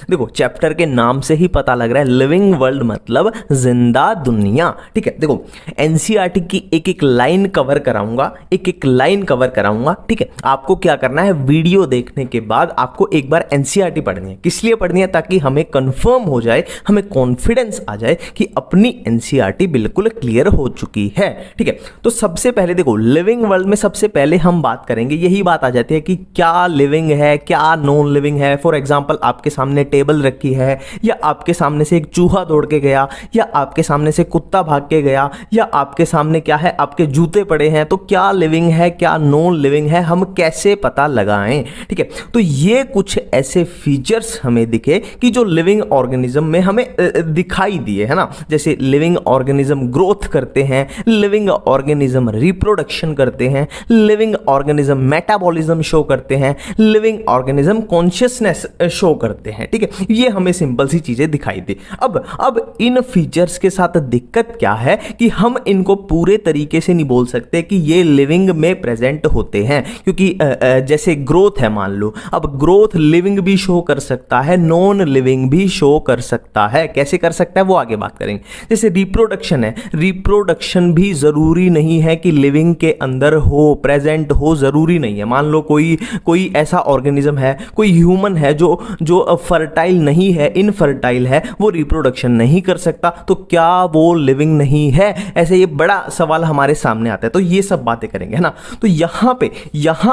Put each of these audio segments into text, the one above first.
देखो चैप्टर के नाम से ही पता लग रहा है, लिविंग वर्ल्ड मतलब जिंदा दुनिया। ठीक है, देखो एनसीईआरटी की एक एक लाइन कवर कराऊंगा, एक एक लाइन कवर कराऊंगा। ठीक है, आपको क्या करना है, वीडियो देखने के बाद आपको एक बार एनसीईआरटी पढ़नी है। किस लिए पढ़नी है, ताकि हमें कंफर्म हो जाए, हमें कॉन्फिडेंस आ जाए कि अपनी एनसीईआरटी बिल्कुल क्लियर हो चुकी है। ठीक है, तो सबसे पहले देखो लिविंग वर्ल्ड में सबसे पहले हम बात करेंगे, यही बात आ जाती है कि क्या लिविंग है, क्या नॉन लिविंग है। फॉर एग्जांपल आपके सामने टेबल रखी है, या आपके सामने से एक चूहा दौड़ के गया, या आपके सामने से कुत्ता भाग के गया, या आपके सामने क्या है, आपके जूते पड़े हैं, तो क्या लिविंग है, क्या नॉन लिविंग है, हम कैसे पता लगाएं। ठीक है, तो ये कुछ ऐसे फीचर्स हमें दिखे कि जो लिविंग ऑर्गेनिज्म में हमें दिखाई दिए, है ना। जैसे लिविंग ऑर्गेनिज्म ग्रोथ करते हैं, लिविंग ऑर्गेनिज्म रिप्रोडक्शन करते हैं, लिविंग ऑर्गेनिज्म मेटाबॉलिज्म शो करते हैं, लिविंग ऑर्गेनिज्म कॉन्शियसनेस शो करते हैं। ठीक है, ये हमें सिंपल सी चीजें दिखाई दी। अब इन फीचर्स के साथ दिक्कत क्या है कि हम इनको पूरे तरीके से नहीं बोल सकते कि ये लिविंग में प्रेजेंट होते हैं, क्योंकि जैसे ग्रोथ है मान लो, अब ग्रोथ लिविंग भी शो कर सकता है, नॉन लिविंग भी शो कर सकता है। कैसे कर सकता है वो आगे बात करेंगे। जैसे रिप्रोडक्शन है, रिप्रोडक्शन भी जरूरी नहीं है कि लिविंग के अंदर हो, प्रेजेंट हो, जरूरी नहीं है। मान लो कोई ऐसा ऑर्गेनिज्म है, कोई ह्यूमन है जो फर्टाइल नहीं है, इनफर्टाइल है, वो रिप्रोडक्शन नहीं कर सकता, तो क्या वो लिविंग नहीं है? ऐसे ये बड़ा सवाल हमारे सामने आता है, तो ये सब बातें करेंगे, है ना। तो यहां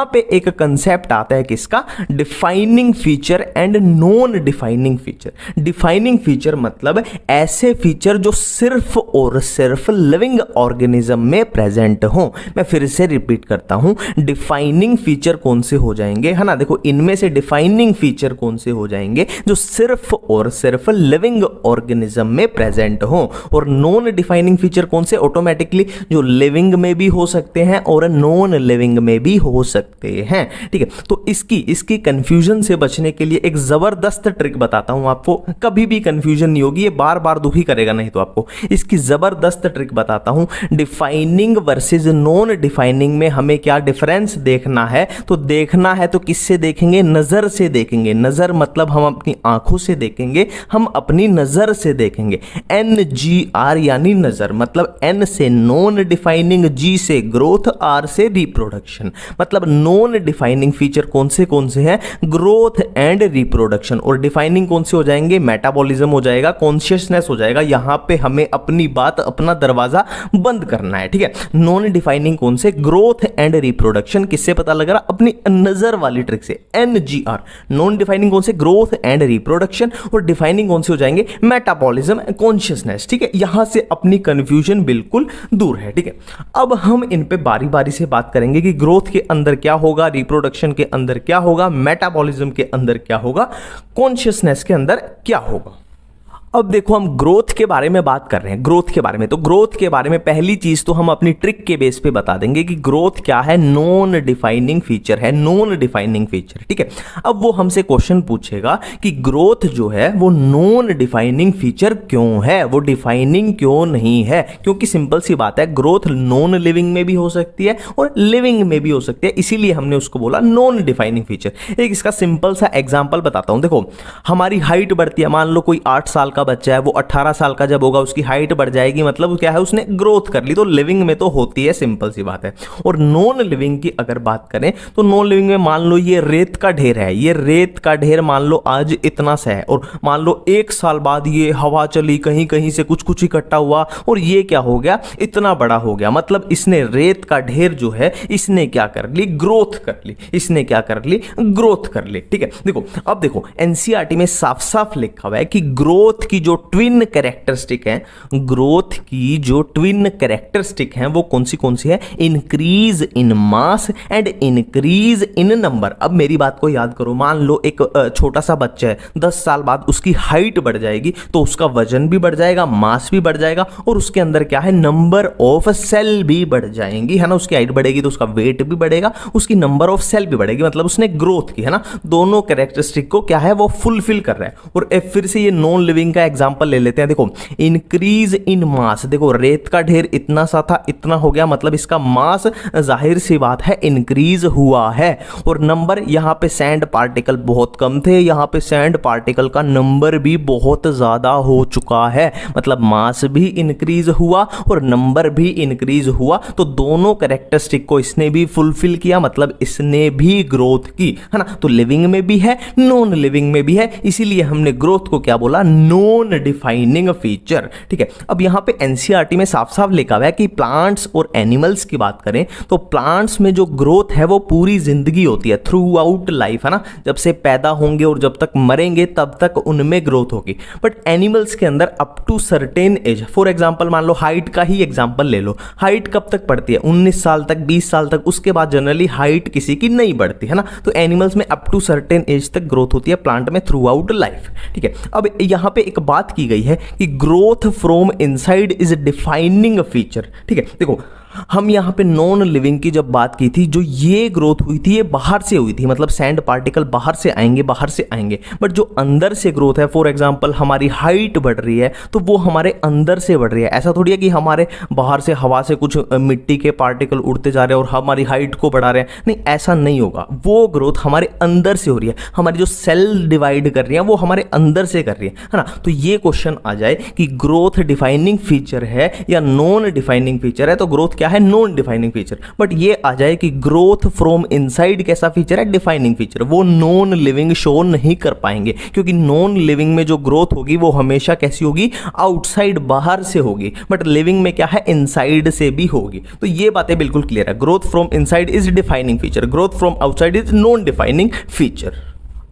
पे एक कंसेप्ट आता है किसका, defining feature and non defining feature. Defining feature मतलब ऐसे फीचर जो सिर्फ और सिर्फ लिविंग ऑर्गेनिज्म में प्रेजेंट हो। मैं फिर से रिपीट करता हूं, डिफाइनिंग फीचर कौन से हो जाएंगे, है ना। देखो इनमें से डिफाइनिंग फीचर कौन से हो जाएंगे, जो सिर्फ और सिर्फ लिविंग ऑर्गेनिज्म में प्रेजेंट हो। और नॉन डिफाइनिंग फीचर कौन से, ऑटोमेटिकली जो लिविंग में भी हो सकते हैं और नॉन लिविंग में भी हो सकते हैं। ठीक है, तो इसकी कंफ्यूजन से बचने के लिए एक जबरदस्त ट्रिक बताता हूं आपको, कभी भी कंफ्यूजन नहीं होगी, ये बार बार दुखी करेगा नहीं तो आपको। इसकी जबरदस्त ट्रिक बताता हूं, डिफाइनिंग वर्सेस नॉन डिफाइनिंग में हमें क्या डिफरेंस देखना है। तो देखना है तो किससे देखेंगे, नजर से देखेंगे। नजर मतलब हम अपनी आंखों से देखेंगे, हम अपनी नजर से देखेंगे। NGR यानी नजर, मतलब N से नॉन डिफाइनिंग, G से ग्रोथ, R से रिप्रोडक्शन। मतलब नॉन डिफाइनिंग फीचर कौन से हैं, ग्रोथ एंड रिप्रोडक्शन। और डिफाइनिंग कौन से हो जाएंगे, मेटाबॉलिज्म हो जाएगा, कॉन्शियसनेस हो जाएगा। यहां पे हमें अपनी बात, अपना दरवाजा बंद करना है। ठीक है, नॉन डिफाइनिंग कौन से, ग्रोथ एंड रिप्रोडक्शन। किससे पता लग रहा, अपनी नजर वाली ट्रिक से, NGR। नॉन डिफाइनिंग कौन से, ग्रोथ एंड रिप्रोडक्शन। और डिफाइनिंग कौन से हो जाएंगे, मेटाबॉलिज्म, कॉन्शियसनेस। ठीक है, यहां से अपनी कंफ्यूजन बिल्कुल दूर है। ठीक है, अब हम इन पे बारी बारी से बात करेंगे कि ग्रोथ के अंदर क्या होगा, रिप्रोडक्शन के अंदर क्या होगा, मेटाबॉलिज्म के अंदर क्या होगा, कॉन्शियसनेस के अंदर क्या होगा। अब देखो हम ग्रोथ के बारे में बात कर रहे हैं, ग्रोथ के बारे में। तो ग्रोथ के बारे में पहली चीज तो हम अपनी ट्रिक के बेस पे बता देंगे कि ग्रोथ क्या है, नॉन डिफाइनिंग फीचर है, नॉन डिफाइनिंग फीचर। ठीक है, अब वो हमसे क्वेश्चन पूछेगा कि ग्रोथ जो है वो नॉन डिफाइनिंग फीचर क्यों है, वो डिफाइनिंग क्यों नहीं है। क्योंकि सिंपल सी बात है, ग्रोथ नॉन लिविंग में भी हो सकती है और लिविंग में भी हो सकती है, इसीलिए हमने उसको बोला नॉन डिफाइनिंग फीचर। एक इसका सिंपल सा एग्जाम्पल बताता हूं। देखो हमारी हाइट बढ़ती है, मान लो कोई 8 साल का बच्चा है, वो 18 साल का जब होगा उसकी हाइट बढ़ जाएगी, मतलब क्या है, उसने ग्रोथ कर ली। तो लिविंग में तो होती है, सिंपल सी बात है। और नॉन लिविंग की अगर बात करें तो नॉन लिविंग में मान लो ये रेत का ढेर है, ये रेत का ढेर मान लो आज इतना सा है, और मान लो 1 साल बाद ये हवा चली, कहीं कहीं से कुछ कुछ इकट्ठा हुआ और ये क्या हो गया, इतना बड़ा हो गया। मतलब इसने रेत का ढेर जो है इसने क्या कर ली, ग्रोथ कर ली। इसने क्या कर ली, ग्रोथ कर ली। ठीक है, देखो अब देखो एनसीईआरटी में साफ साफ लिखा हुआ है कि ग्रोथ की जो ट्विन कैरेक्टरिस्टिक है, ग्रोथ की जो ट्विन कैरेक्टरिस्टिक है वो कौन सी है, increase in mass and increase in number. अब मेरी बात को याद करो, मान लो एक छोटा सा बच्चा है, 10 साल बाद उसकी हाइट बढ़ जाएगी तो उसका वजन भी बढ़ जाएगा, मास भी बढ़ जाएगा, और उसके अंदर क्या है, नंबर ऑफ सेल भी बढ़ जाएंगी, है ना। उसकी हाइट बढ़ेगी तो उसका वेट भी बढ़ेगा, उसकी नंबर ऑफ सेल भी बढ़ेगी, मतलब उसने ग्रोथ की, है ना। दोनों कैरेक्टरिस्टिक को क्या है वो फुलफिल कर रहा है। और फिर से ये नॉन लिविंग लिविंग का एग्जांपल ले लेते हैं। देखो इंक्रीज इन मास, देखो रेत का ढेर इतना सा था, इतना हो गया, मतलब इसका मास जाहिर सी बात है इंक्रीज हुआ है। और नंबर, यहाँ पे सैंड पार्टिकल बहुत कम थे, यहाँ पे सैंड पार्टिकल का नंबर भी बहुत ज़्यादा हो चुका है, मतलब मास भी इंक्रीज हुआ और नंबर भी इंक्रीज हुआ। तो दोनों कैरेक्टरिस्टिक को इसने भी फुलफिल किया, मतलब इसने भी ग्रोथ की, है ना। तो लिविंग में भी है, नॉन लिविंग में भी है, इसीलिए हमने ग्रोथ को क्या बोला, नॉन डिफाइनिंग फीचर। ठीक है, अब यहाँ पे एनसीईआरटी में साफ साफ लिखा हुआ है कि प्लांट्स और एनिमल्स की बात करें तो प्लांट्स में जो ग्रोथ है वो पूरी जिंदगी होती है, थ्रू आउट लाइफ, है ना, जब से पैदा होंगे और जब तक मरेंगे तब तक उनमें ग्रोथ होगी। बट एनिमल्स के अंदर up to certain age, for example मान लो हाइट का ही एग्जांपल ले लो, हाइट कब तक बढ़ती है, 19 साल तक, 20 साल तक, उसके बाद जनरली हाइट किसी की नहीं बढ़ती, है ना। तो एनिमल्स में अप टू सर्टेन एज तक ग्रोथ होती है, प्लांट में थ्रू आउट लाइफ। ठीक है, अब यहाँ पे एक बात की गई है कि growth from inside is defining feature. ठीक है, देखो हम यहाँ पे नॉन लिविंग की जब बात की थी, जो ये ग्रोथ हुई थी ये बाहर से हुई थी, मतलब सैंड पार्टिकल बाहर से आएंगे, बाहर से आएंगे। बट जो अंदर से ग्रोथ है, फॉर एग्जांपल हमारी हाइट बढ़ रही है तो वो हमारे अंदर से बढ़ रही है। ऐसा थोड़ी है कि हमारे बाहर से हवा से कुछ मिट्टी के पार्टिकल उड़ते जा रहे हैं और हमारी हाइट को बढ़ा रहे हैं, नहीं, ऐसा नहीं होगा। वो ग्रोथ हमारे अंदर से हो रही है, हमारी जो सेल डिवाइड कर रही है वो हमारे अंदर से कर रही है ना। तो ये क्वेश्चन आ जाए कि ग्रोथ डिफाइनिंग फीचर है या नॉन डिफाइनिंग फीचर है, तो ग्रोथ क्या है, नॉन डिफाइनिंग फीचर। बट ये आ जाए कि ग्रोथ फ्रॉम इनसाइड कैसा फीचर है, डिफाइनिंग फीचर, वो नॉन लिविंग शो नहीं कर पाएंगे, क्योंकि नॉन लिविंग में जो ग्रोथ होगी वो हमेशा कैसी होगी, आउटसाइड, बाहर से होगी। बट लिविंग में क्या है, इनसाइड से भी होगी। तो ये बातें बिल्कुल क्लियर है, growth from inside is defining feature, growth from outside is non defining feature.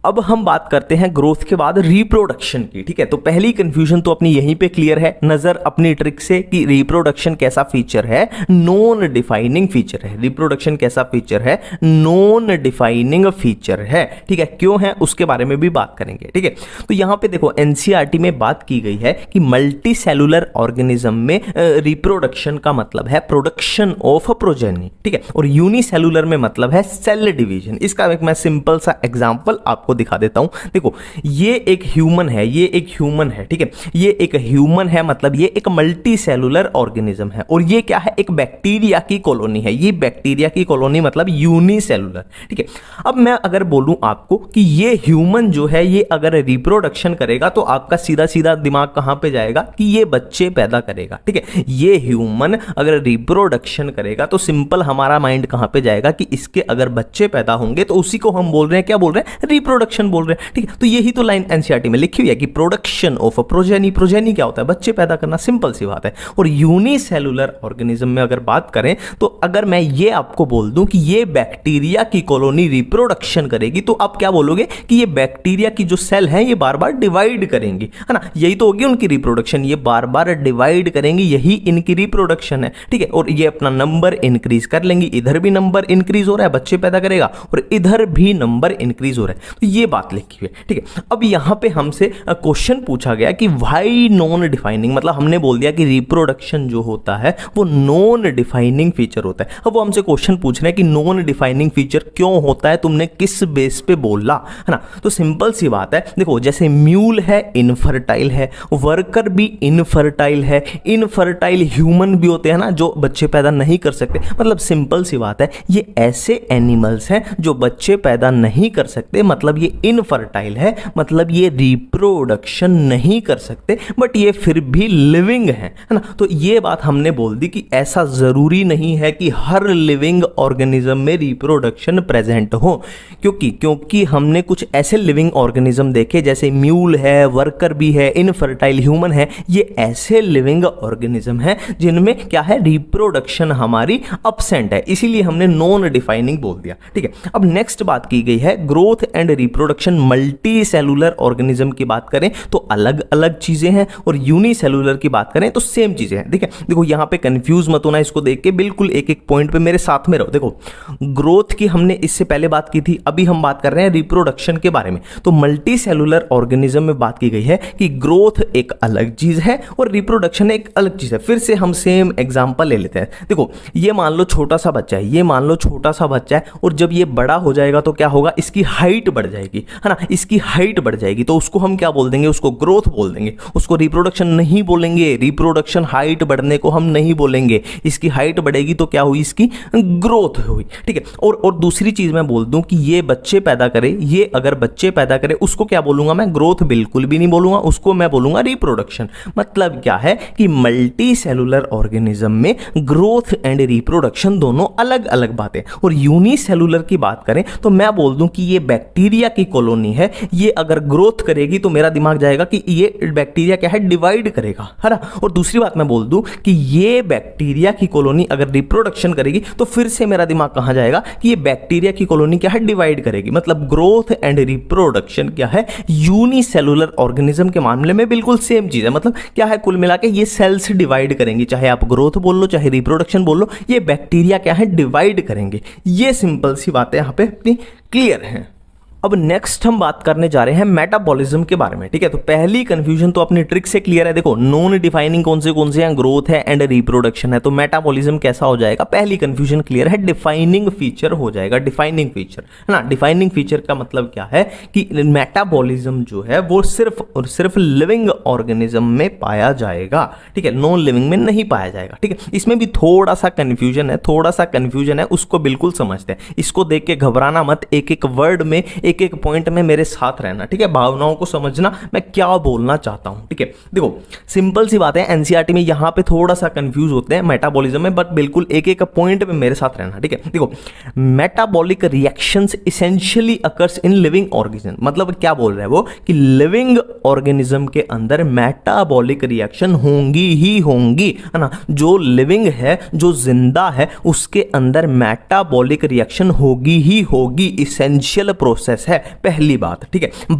अब हम बात करते हैं ग्रोथ के बाद रिप्रोडक्शन की। ठीक है, तो पहली कंफ्यूजन तो अपनी यहीं पे क्लियर है, नजर अपनी ट्रिक से, कि रिप्रोडक्शन कैसा फीचर है, नॉन डिफाइनिंग फीचर है। रिप्रोडक्शन कैसा फीचर है, नॉन डिफाइनिंग फीचर है। ठीक है, क्यों है उसके बारे में भी बात करेंगे। ठीक है, तो यहां पे देखो एनसीईआरटी में बात की गई है कि मल्टी सेलुलर ऑर्गेनिज्म में रिप्रोडक्शन का मतलब है प्रोडक्शन ऑफ प्रोजेनी। ठीक है, और यूनिसेलुलर में मतलब है सेल डिवीजन। इसका एक मैं सिंपल सा एग्जांपल आपको दिखा देता हूं। देखो ये एक ह्यूमन है, ये एक ह्यूमन है। ठीक है, ये एक ह्यूमन है, मतलब ये एक मल्टी सेलुलर ऑर्गेनिज्म है। और ये क्या है, एक बैक्टीरिया की कॉलोनी है। ये बैक्टीरिया की कॉलोनी मतलब यूनिसेलुलर। ठीक है, अब मैं अगर बोलूं आपको कि ये ह्यूमन जो है ये अगर रिप्रोडक्शन करेगा तो आपका सीधा सीधा दिमाग कहां पे जाएगा कि ये बच्चे पैदा करेगा। ठीक है, ये ह्यूमन अगर रिप्रोडक्शन करेगा तो सिंपल हमारा माइंड कहां पे जाएगा कि इसके अगर बच्चे पैदा होंगे तो उसी को हम बोल रहे हैं, क्या बोल रहे हैं, रिप्रोडक्शन बोल रहे हैं। ठीक है, तो यही तो लाइन एनसीईआरटी में लिखी हुई है कि प्रोडक्शन ऑफ प्रोजेनी। प्रोजेनी क्या होता है, बच्चे पैदा करना, सिंपल सी बात है। और यूनिसेलुलर ऑर्गेनिज्म में अगर बात करें तो अगर मैं ये आपको बोल दूं कि ये बैक्टीरिया की कॉलोनी रिप्रोडक्शन करेगी तो आप क्या बोलोगे कि ये बैक्टीरिया की जो सेल है ये बार बार डिवाइड करेंगी, है ना। यही तो होगी उनकी रिप्रोडक्शन, ये बार बार डिवाइड करेंगी, यही इनकी रिप्रोडक्शन है। ठीक है, और ये अपना नंबर इंक्रीज कर लेंगी, इधर भी नंबर इंक्रीज हो रहा है, बच्चे पैदा करेगा, और इधर भी नंबर इंक्रीज हो रहा है। तो ये बात लिखी हुई है। ठीक है, अब यहां पे हमसे क्वेश्चन पूछा गया कि व्हाई नॉन डिफाइनिंग, मतलब हमने बोल दिया कि रिप्रोडक्शन जो होता है वो नॉन डिफाइनिंग फीचर होता है। अब वो हमसे क्वेश्चन पूछ रहे हैं कि नॉन डिफाइनिंग फीचर क्यों होता है, तुमने किस बेस पे बोला, है ना। तो सिंपल सी बात है, देखो जैसे म्यूल है इनफर्टाइल है, वर्कर भी इनफर्टाइल है, इनफर्टाइल ह्यूमन भी होते हैं ना जो बच्चे पैदा नहीं कर सकते। मतलब सिंपल सी बात है, ये ऐसे एनिमल्स हैं जो बच्चे पैदा नहीं कर सकते, मतलब ये इनफर्टाइल है, मतलब ये रिप्रोडक्शन नहीं कर सकते, बट ये फिर भी लिविंग है ना। तो ये बात हमने बोल दी कि ऐसा जरूरी नहीं है कि हर लिविंग ऑर्गेनिज्म में रिप्रोडक्शन प्रेजेंट हो, क्योंकि हमने कुछ ऐसे लिविंग ऑर्गेनिज्म देखे जैसे म्यूल है, वर्कर भी है, इनफर्टाइल ह्यूमन है, ये ऐसे लिविंग ऑर्गेनिज्म हैं जिनमें क्या है, रिप्रोडक्शन हमारी अब्सेंट है, इसीलिए हमने नॉन डिफाइनिंग बोल दिया। ठीक है, अब नेक्स्ट बात की गई है growth and reproduction multi cellular organism की बात करें तो अलग अलग चीजें हैं, और यूनिसेलुलर की बात करें तो सेम चीजें हैं। ठीक है, देखो यहां पे कंफ्यूज मत होना, इसको देख के बिल्कुल एक एक पॉइंट पे मेरे साथ में रहो। देखो ग्रोथ की हमने इससे पहले बात की थी, अभी हम बात कर रहे हैं रिप्रोडक्शन के बारे में। तो मल्टी सेलुलर ऑर्गेनिज्म में बात की गई है कि ग्रोथ एक अलग चीज है और रिप्रोडक्शन एक अलग चीज है। फिर से हम सेम एग्जांपल ले लेते हैं। देखो ये मान लो छोटा सा बच्चा है, ये मान लो छोटा सा बच्चा है, और जब ये बड़ा हो जाएगा तो क्या होगा, इसकी हाइट बढ़ जाएगी, है ना, इसकी हाइट बढ़ जाएगी, तो उसको हम क्या बोल देंगे, उसको ग्रोथ बोल देंगे, उसको रिप्रोडक्शन नहीं बोलेंगे। रिप्रोडक्शन हाइट बढ़ने को हम नहीं बोलेंगे, इसकी हाइट बढ़ेगी तो क्या हुई, इसकी ग्रोथ हुई, ठीक है। और दूसरी चीज मैं बोल दूं कि ये बच्चे पैदा करे, ये अगर बच्चे पैदा करे उसको क्या बोलूंगा मैं, ग्रोथ बिल्कुल भी नहीं बोलूंगा, उसको मैं बोलूंगा रिप्रोडक्शन। मतलब क्या है कि मल्टी सेलुलर ऑर्गेनिज्म में ग्रोथ एंड रिप्रोडक्शन दोनों अलग अलग बातें। और यूनिसेलुलर की बात करें तो मैं बोल दूं कि ये बैक्टीरिया की कॉलोनी है, ये अगर ग्रोथ करेगी तो मेरा दिमाग जाएगा कि ये बैक्टीरिया क्या है, डिवाइड करेगा, है ना। और दूसरी बात मैं बोल दूं कि ये बैक्टीरिया की कॉलोनी अगर रिप्रोडक्शन करेगी तो फिर से मेरा दिमाग कहां जाएगा कि ये बैक्टीरिया की कॉलोनी क्या है, डिवाइड करेगी। मतलब ग्रोथ एंड रिप्रोडक्शन क्या है, यूनिसेलुलर ऑर्गेनिज्म के मामले में बिल्कुल सेम चीज है। मतलब क्या है, कुल मिला के ये सेल्स डिवाइड करेंगी, चाहे आप ग्रोथ बोल लो चाहे रिप्रोडक्शन बोल लो, ये बैक्टीरिया क्या है, डिवाइड करेंगे। ये सिंपल सी बातें यहां पे अपनी क्लियर हैं। अब नेक्स्ट हम बात करने जा रहे हैं मेटाबॉलिज्म के बारे में, ठीक है। तो पहली कंफ्यूजन तो अपनी ट्रिक से क्लियर है। देखो नॉन डिफाइनिंग कौन से हैं, ग्रोथ है एंड रिप्रोडक्शन है, तो मेटाबॉलिज्म कैसा हो जाएगा, पहली कंफ्यूजन क्लियर है, डिफाइनिंग फीचर हो जाएगा। डिफाइनिंग फीचर है ना, डिफाइनिंग फीचर का मतलब क्या है कि मेटाबॉलिज्म जो है वो सिर्फ और सिर्फ लिविंग ऑर्गेनिज्म में पाया जाएगा, ठीक है, नॉन लिविंग में नहीं पाया जाएगा, ठीक है। इसमें भी थोड़ा सा कंफ्यूजन है, उसको बिल्कुल समझते हैं। इसको देख के घबराना मत, एक एक वर्ड में एक एक पॉइंट में मेरे साथ रहना, ठीक है। भावनाओं को समझना, मैं क्या बोलना चाहता हूं, ठीक है। देखो सिंपल सी बात है, एनसीईआरटी में यहां पे थोड़ा सा कंफ्यूज होते हैं मेटाबॉलिज्म में, बट बिल्कुल एक एक पॉइंट में मेरे साथ रहना, ठीक है। देखो metabolic reactions essentially occurs in living organism, मतलब क्या बोल रहे हैं वो कि लिविंग ऑर्गेनिज्म के अंदर मेटाबॉलिक रिएक्शन होंगी ही होंगी, है ना। जो लिविंग है, जो जिंदा है, उसके अंदर मेटाबॉलिक रिएक्शन होगी ही होगी, इसेंशियल प्रोसेस है, पहली बात, ठीक है।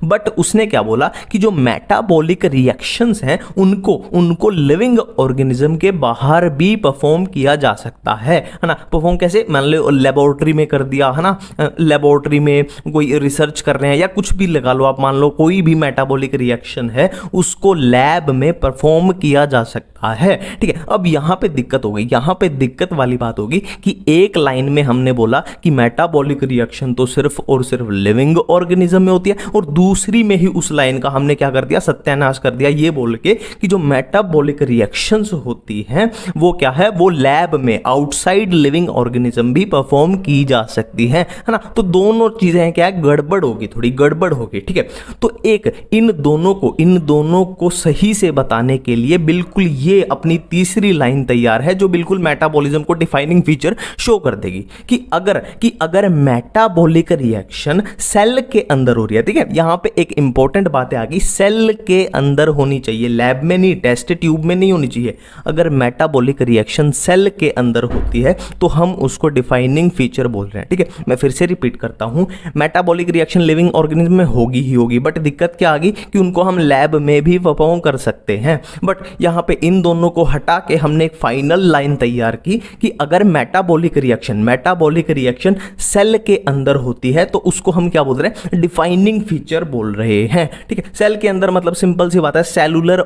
बट उसने क्या बोला कि जो मेटाबॉलिक रिएक्शंस हैं उनको लिविंग ऑर्गेनिज्म के बाहर भी परफॉर्म किया जा सकता है ना। परफॉर्म कैसे, मान लो लेबोरेटरी में कर दिया, है ना, लेबोरेटरी में कोई रिसर्च कर रहे हैं या कुछ भी लगा लो आप, मान लो कोई भी मेटाबॉलिक रिएक्शन है उसको लैब में परफॉर्म किया जा सकता है, ठीक है। अब यहां पे दिक्कत हो गई, यहां पे दिक्कत वाली बात होगी कि एक लाइन में हमने बोला कि मेटाबॉलिक रिएक्शन तो सिर्फ और सिर्फ लिविंग ऑर्गेनिज्म में होती है, और दूसरी में ही उस लाइन का हमने क्या कर दिया, सत्यानाश कर दिया, ये बोल के कि जो मेटाबॉलिक रिएक्शंस होती हैं वो क्या है, वो लैब में आउटसाइड लिविंग ऑर्गेनिज्म भी परफॉर्म की जा सकती है ना। तो दोनों चीजें क्या है, गड़बड़ होगी, थोड़ी गड़बड़ होगी, ठीक है। तो एक इन दोनों को सही से बताने के लिए बिल्कुल ये अपनी तीसरी लाइन तैयार है, जो बिल्कुल मेटाबॉलिज्म को डिफाइनिंग फीचर शो कर देगी कि अगर मेटाबॉलिक रिएक्शन सेल के अंदर हो रही है, ठीक है। यहां पे एक इंपॉर्टेंट बात आ गई, सेल के अंदर होनी चाहिए, लैब में नहीं, टेस्ट ट्यूब में नहीं होनी चाहिए। अगर मेटाबॉलिक रिएक्शन सेल के अंदर होती है तो हम उसको डिफाइनिंग फीचर बोल रहे हैं, ठीक है। मैं फिर से रिपीट करता हूं, मेटाबॉलिक रिएक्शन लिविंग ऑर्गेनिज्म में होगी ही होगी, बट दिक्कत क्या आ गई कि उनको हम लैब में भी परफॉर्म कर सकते हैं। बट यहां पे इन दोनों को हटा के हमने एक फाइनल लाइन तैयार की कि अगर मेटाबॉलिक रिएक्शन सेल के अंदर होती है तो उसको हम क्या बोल रहे हैं, डिफाइनिंग फीचर बोल रहे हैं, ठीक है। सेल के अंदर मतलब सिंपल सी बात है, सेलुलर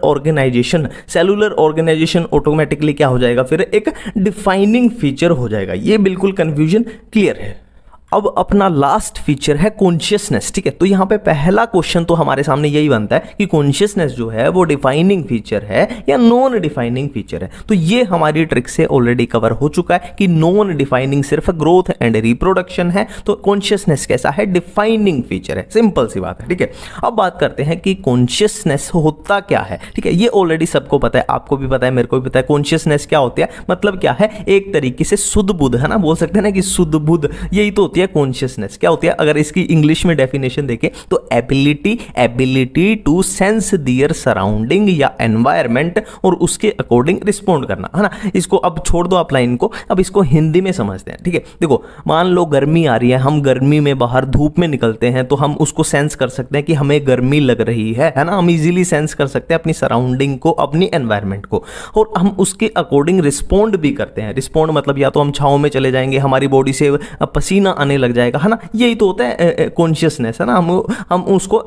ऑर्गेनाइजेशन ऑटोमेटिकली क्या हो जाएगा, फिर एक डिफाइनिंग फीचर हो जाएगा। ये बिल्कुल कंफ्यूजन क्लियर है। अब अपना लास्ट फीचर है कॉन्शियसनेस, ठीक है। तो यहां पे पहला क्वेश्चन तो हमारे सामने यही बनता है कि कॉन्शियसनेस जो है वो डिफाइनिंग फीचर है या नॉन डिफाइनिंग फीचर है। तो ये हमारी ट्रिक से ऑलरेडी कवर हो चुका है कि नॉन डिफाइनिंग सिर्फ ग्रोथ एंड रिप्रोडक्शन है, तो कॉन्शियसनेस कैसा है, डिफाइनिंग फीचर है, सिंपल सी बात है, ठीक है। अब बात करते हैं कि कॉन्शियसनेस होता क्या है, ठीक है। ये ऑलरेडी सबको पता है, आपको भी पता है, मेरे को भी पता है। कॉन्शियसनेस क्या होती है, मतलब क्या है, एक तरीके से शुद्ध बुद्ध, है ना, बोल सकते हैं ना कि शुद्ध बुद्ध, यही तो होती है कॉन्शियसनेस। क्या होती है, अगर इसकी इंग्लिश में डेफिनेशन देखें तो ability to sense their surrounding या एनवायरमेंट और उसके अकॉर्डिंग रिस्पॉन्ड करना, है ना। इसको अब छोड़ दो आप लाइन को, अब इसको हिंदी में समझते हैं, ठीक है। देखो मान लो गर्मी आ रही है, हम गर्मी में बाहर धूप में निकलते हैं तो हम उसको सेंस कर सकते हैं कि हमें गर्मी लग रही है ना। हम इजीली सेंस कर सकते हैं अपनी सराउंडिंग को, अपनी एनवायरमेंट को, और हम उसके अकॉर्डिंग रिस्पॉन्ड भी करते हैं। रिस्पॉन्ड मतलब या तो हम छांव में चले जाएंगे, हमारी बॉडी से पसीना आने लग जाएगा, है ना। यही तो होता है कॉन्शियसनेस, है ना। हम उसको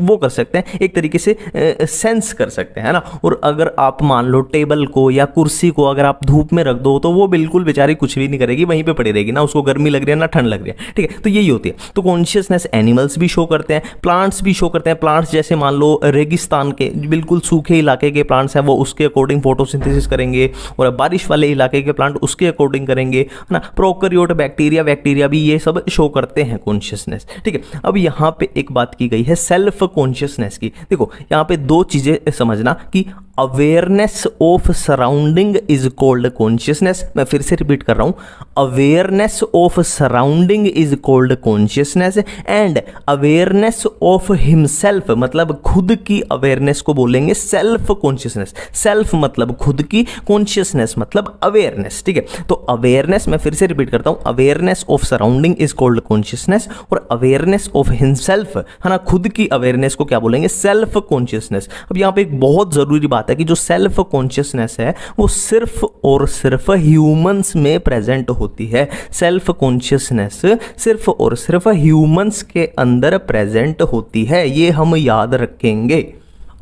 वो कर सकते हैं, एक तरीके से सेंस कर सकते हैं, है ना। और अगर आप मान लो टेबल को या कुर्सी को अगर आप धूप में रख दो तो वो बिल्कुल बेचारी कुछ भी नहीं करेगी, वहीं पे पड़ी रहेगी, ना उसको गर्मी लग रही है ना ठंड लग रही है, ठीक है। तो यही होती है। तो कॉन्शियसनेस एनिमल्स भी शो करते हैं, प्लांट्स भी शो करते हैं। प्लांट्स जैसे मान लो रेगिस्तान के बिल्कुल सूखे इलाके के प्लांट्स हैं, वो उसके अकॉर्डिंग फोटोसिंथेसिस करेंगे, और बारिश वाले इलाके के प्लांट उसके अकॉर्डिंग करेंगे, है ना। प्रोकैरियोट बैक्टीरिया भी ये सब शो करते हैं कॉन्शियसनेस, ठीक है। अब यहाँ पे एक बात की गई है सेल्फ कॉन्शियसनेस की। देखो यहाँ पे दो चीजें समझना कि awareness of surrounding is called consciousness. मैं फिर से रिपीट कर रहा हूं, awareness of surrounding is called consciousness, and awareness of himself मतलब खुद की अवेयरनेस को बोलेंगे सेल्फ कॉन्शियसनेस। सेल्फ मतलब खुद की, कॉन्शियसनेस मतलब अवेयरनेस, ठीक है। तो अवेयरनेस, मैं फिर से रिपीट करता हूं, awareness of surrounding is called consciousness, और अवेयरनेस ऑफ हिमसेल्फ, है ना, खुद की अवेयरनेस को क्या बोलेंगे, सेल्फ कॉन्शियसनेस। अब यहां पे एक बहुत जरूरी बात है कि जो सेल्फ कॉन्शियसनेस है वो सिर्फ और सिर्फ ह्यूमंस में प्रेजेंट होती है। सेल्फ कॉन्शियसनेस सिर्फ और सिर्फ ह्यूमंस के अंदर प्रेजेंट होती है, ये हम याद रखेंगे।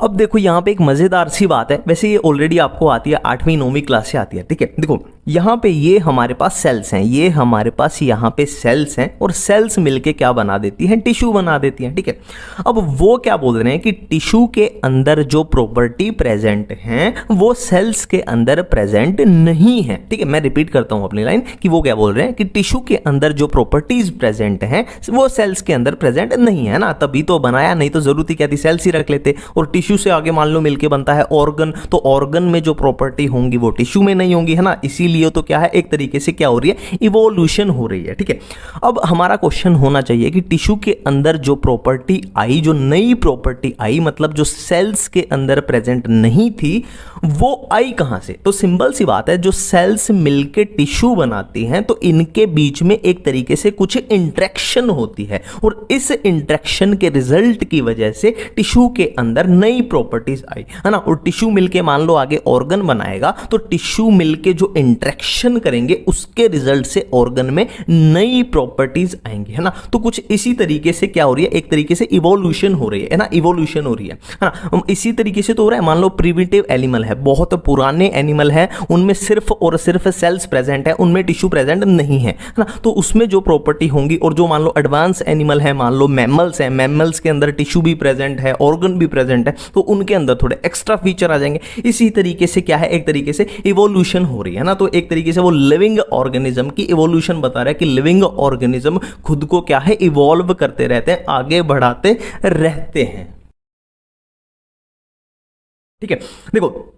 अब देखो यहाँ पे एक मजेदार सी बात है, वैसे ये ऑलरेडी आपको आती है 8वीं 9वीं क्लास से आती है, ठीक है। देखो यहाँ पे ये हमारे पास सेल्स हैं, ये हमारे पास यहाँ पे सेल्स हैं, और सेल्स मिलके क्या बना देती हैं, टिश्यू बना देती हैं, ठीक है। अब वो क्या बोल रहे हैं कि टिश्यू के अंदर जो प्रॉपर्टी प्रेजेंट हैं वो सेल्स के अंदर प्रेजेंट नहीं है, ठीक है। मैं रिपीट करता हूँ अपनी लाइन कि वो क्या बोल रहे हैं कि टिश्यू के अंदर जो प्रॉपर्टीज प्रेजेंट हैं वो सेल्स के अंदर प्रेजेंट नहीं है ना, तभी तो बनाया, नहीं तो जरूरत ही क्या थी, सेल्स ही रख लेते। और टिश्यू से आगे मान लो मिलके बनता है ऑर्गन, तो ऑर्गन में जो प्रॉपर्टी होंगी वो टिश्यू में नहीं होंगी, है ना। इसीलिए तो क्या है, एक तरीके से क्या हो रही है, इवोल्यूशन हो रही है, ठीक है। अब हमारा क्वेश्चन होना चाहिए कि टिश्यू के अंदर जो प्रॉपर्टी आई, जो नई प्रॉपर्टी आई, मतलब जो सेल्स के अंदर प्रेजेंट नहीं थी, वो आई कहां से। तो सिंपल सी बात है, जो सेल्स मिलके टिश्यू बनाती हैं तो इनके बीच में एक तरीके से कुछ इंटरेक्शन होती है, और इस इंटरेक्शन के रिजल्ट की वजह से टिश्यू के अंदर नई प्रॉपर्टीज आई, है ना। और टिश्यू मिलके मान लो आगे ऑर्गन बनाएगा, तो टिश्यू मिलके जो इंटरेक्शन करेंगे उसके रिजल्ट से ऑर्गन में नई प्रॉपर्टीज आएंगी, है ना। तो कुछ इसी तरीके से क्या हो रही है, एक तरीके से इवोल्यूशन हो रही है ना, इवोल्यूशन हो रही है ना। इसी तरीके से तो हो रहा है, मान लो प्रिमिटिव एनिमल है, बहुत पुराने एनिमल है, उनमें सिर्फ और सिर्फ सेल्स प्रेजेंट है, उनमें टिश्यू प्रेजेंट नहीं है ना। तो उसमें जो प्रॉपर्टी होंगी, और जो मान लो एडवांस एनिमल है, मान लो मैमल्स है, मैमल्स के अंदर टिश्यू भी प्रेजेंट है, ऑर्गन भी प्रेजेंट है, तो उनके अंदर थोड़े एक्स्ट्रा फीचर आ जाएंगे। इसी तरीके से क्या है, एक तरीके से इवोल्यूशन हो रही है ना। तो एक तरीके से वो लिविंग ऑर्गेनिज्म की इवोल्यूशन बता रहा है कि लिविंग ऑर्गेनिज्म खुद को क्या है, इवॉल्व करते रहते हैं, आगे बढ़ाते रहते हैं, ठीक है। देखो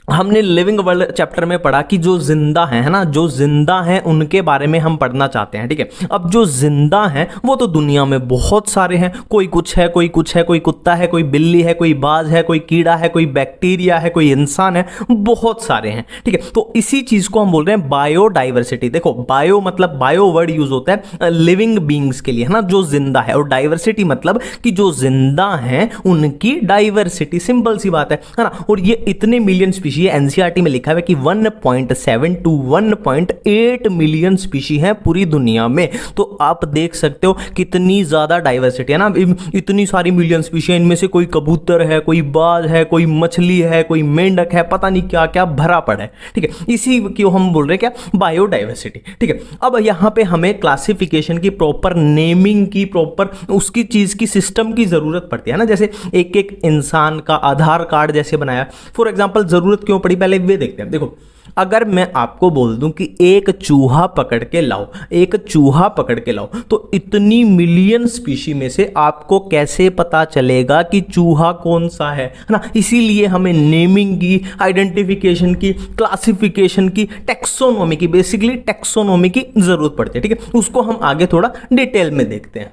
हमने लिविंग वर्ल्ड चैप्टर में पढ़ा कि जो जिंदा है ना, जो जिंदा हैं उनके बारे में हम पढ़ना चाहते हैं, ठीक है। अब जो जिंदा हैं वो तो दुनिया में बहुत सारे हैं, कोई कुछ है, कोई कुछ है, कोई कुत्ता है, कोई बिल्ली है, कोई बाज है, कोई कीड़ा है, कोई बैक्टीरिया है, कोई इंसान है, बहुत सारे हैं, ठीक है। तो इसी चीज को हम बोल रहे हैं बायोडाइवर्सिटी। देखो बायो मतलब बायो वर्ड यूज होता है लिविंग बींग्स के लिए, है ना, जो जिंदा है, और डाइवर्सिटी मतलब कि जो जिंदा हैं उनकी डाइवर्सिटी, सिंपल सी बात है ना। और ये इतने मिलियन स्पीशीज, एनसीईआरटी में लिखा है कि 1.7 to 1.8 मिलियन स्पीशी हैं पूरी दुनिया में। तो आप देख सकते हो कितनी ज्यादा डाइवर्सिटी है ना, इतनी सारी मिलियन स्पीशी, इनमें से कोई कबूतर है, कोई बाज है, कोई मछली है, कोई मेंढक है, पता नहीं क्या क्या भरा पड़ा है, ठीक है। इसी की हम बोल रहे हैं क्या, बायोडाइवर्सिटी, ठीक है। अब यहां पे हमें क्लासिफिकेशन की, प्रॉपर नेमिंग की, प्रॉपर उसकी चीज की, सिस्टम की जरूरत पड़ती है ना। जैसे एक एक इंसान का आधार कार्ड जैसे बनाया, फॉर एग्जाम्पल, जरूरत क्यों पड़ी, पहले वे देखते हैं। देखो अगर मैं आपको बोल दूं कि एक चूहा पकड़ के लाओ, एक चूहा पकड़ के लाओ, तो इतनी मिलियन स्पीशी में से आपको कैसे पता चलेगा कि चूहा कौन सा है ना। इसीलिए हमें नेमिंग की, आइडेंटिफिकेशन की, क्लासिफिकेशन की, टेक्सोनोमी की, बेसिकली टेक्सोनोमी की जरूरत पड़ती है, ठीक है। उसको हम आगे थोड़ा डिटेल में देखते हैं।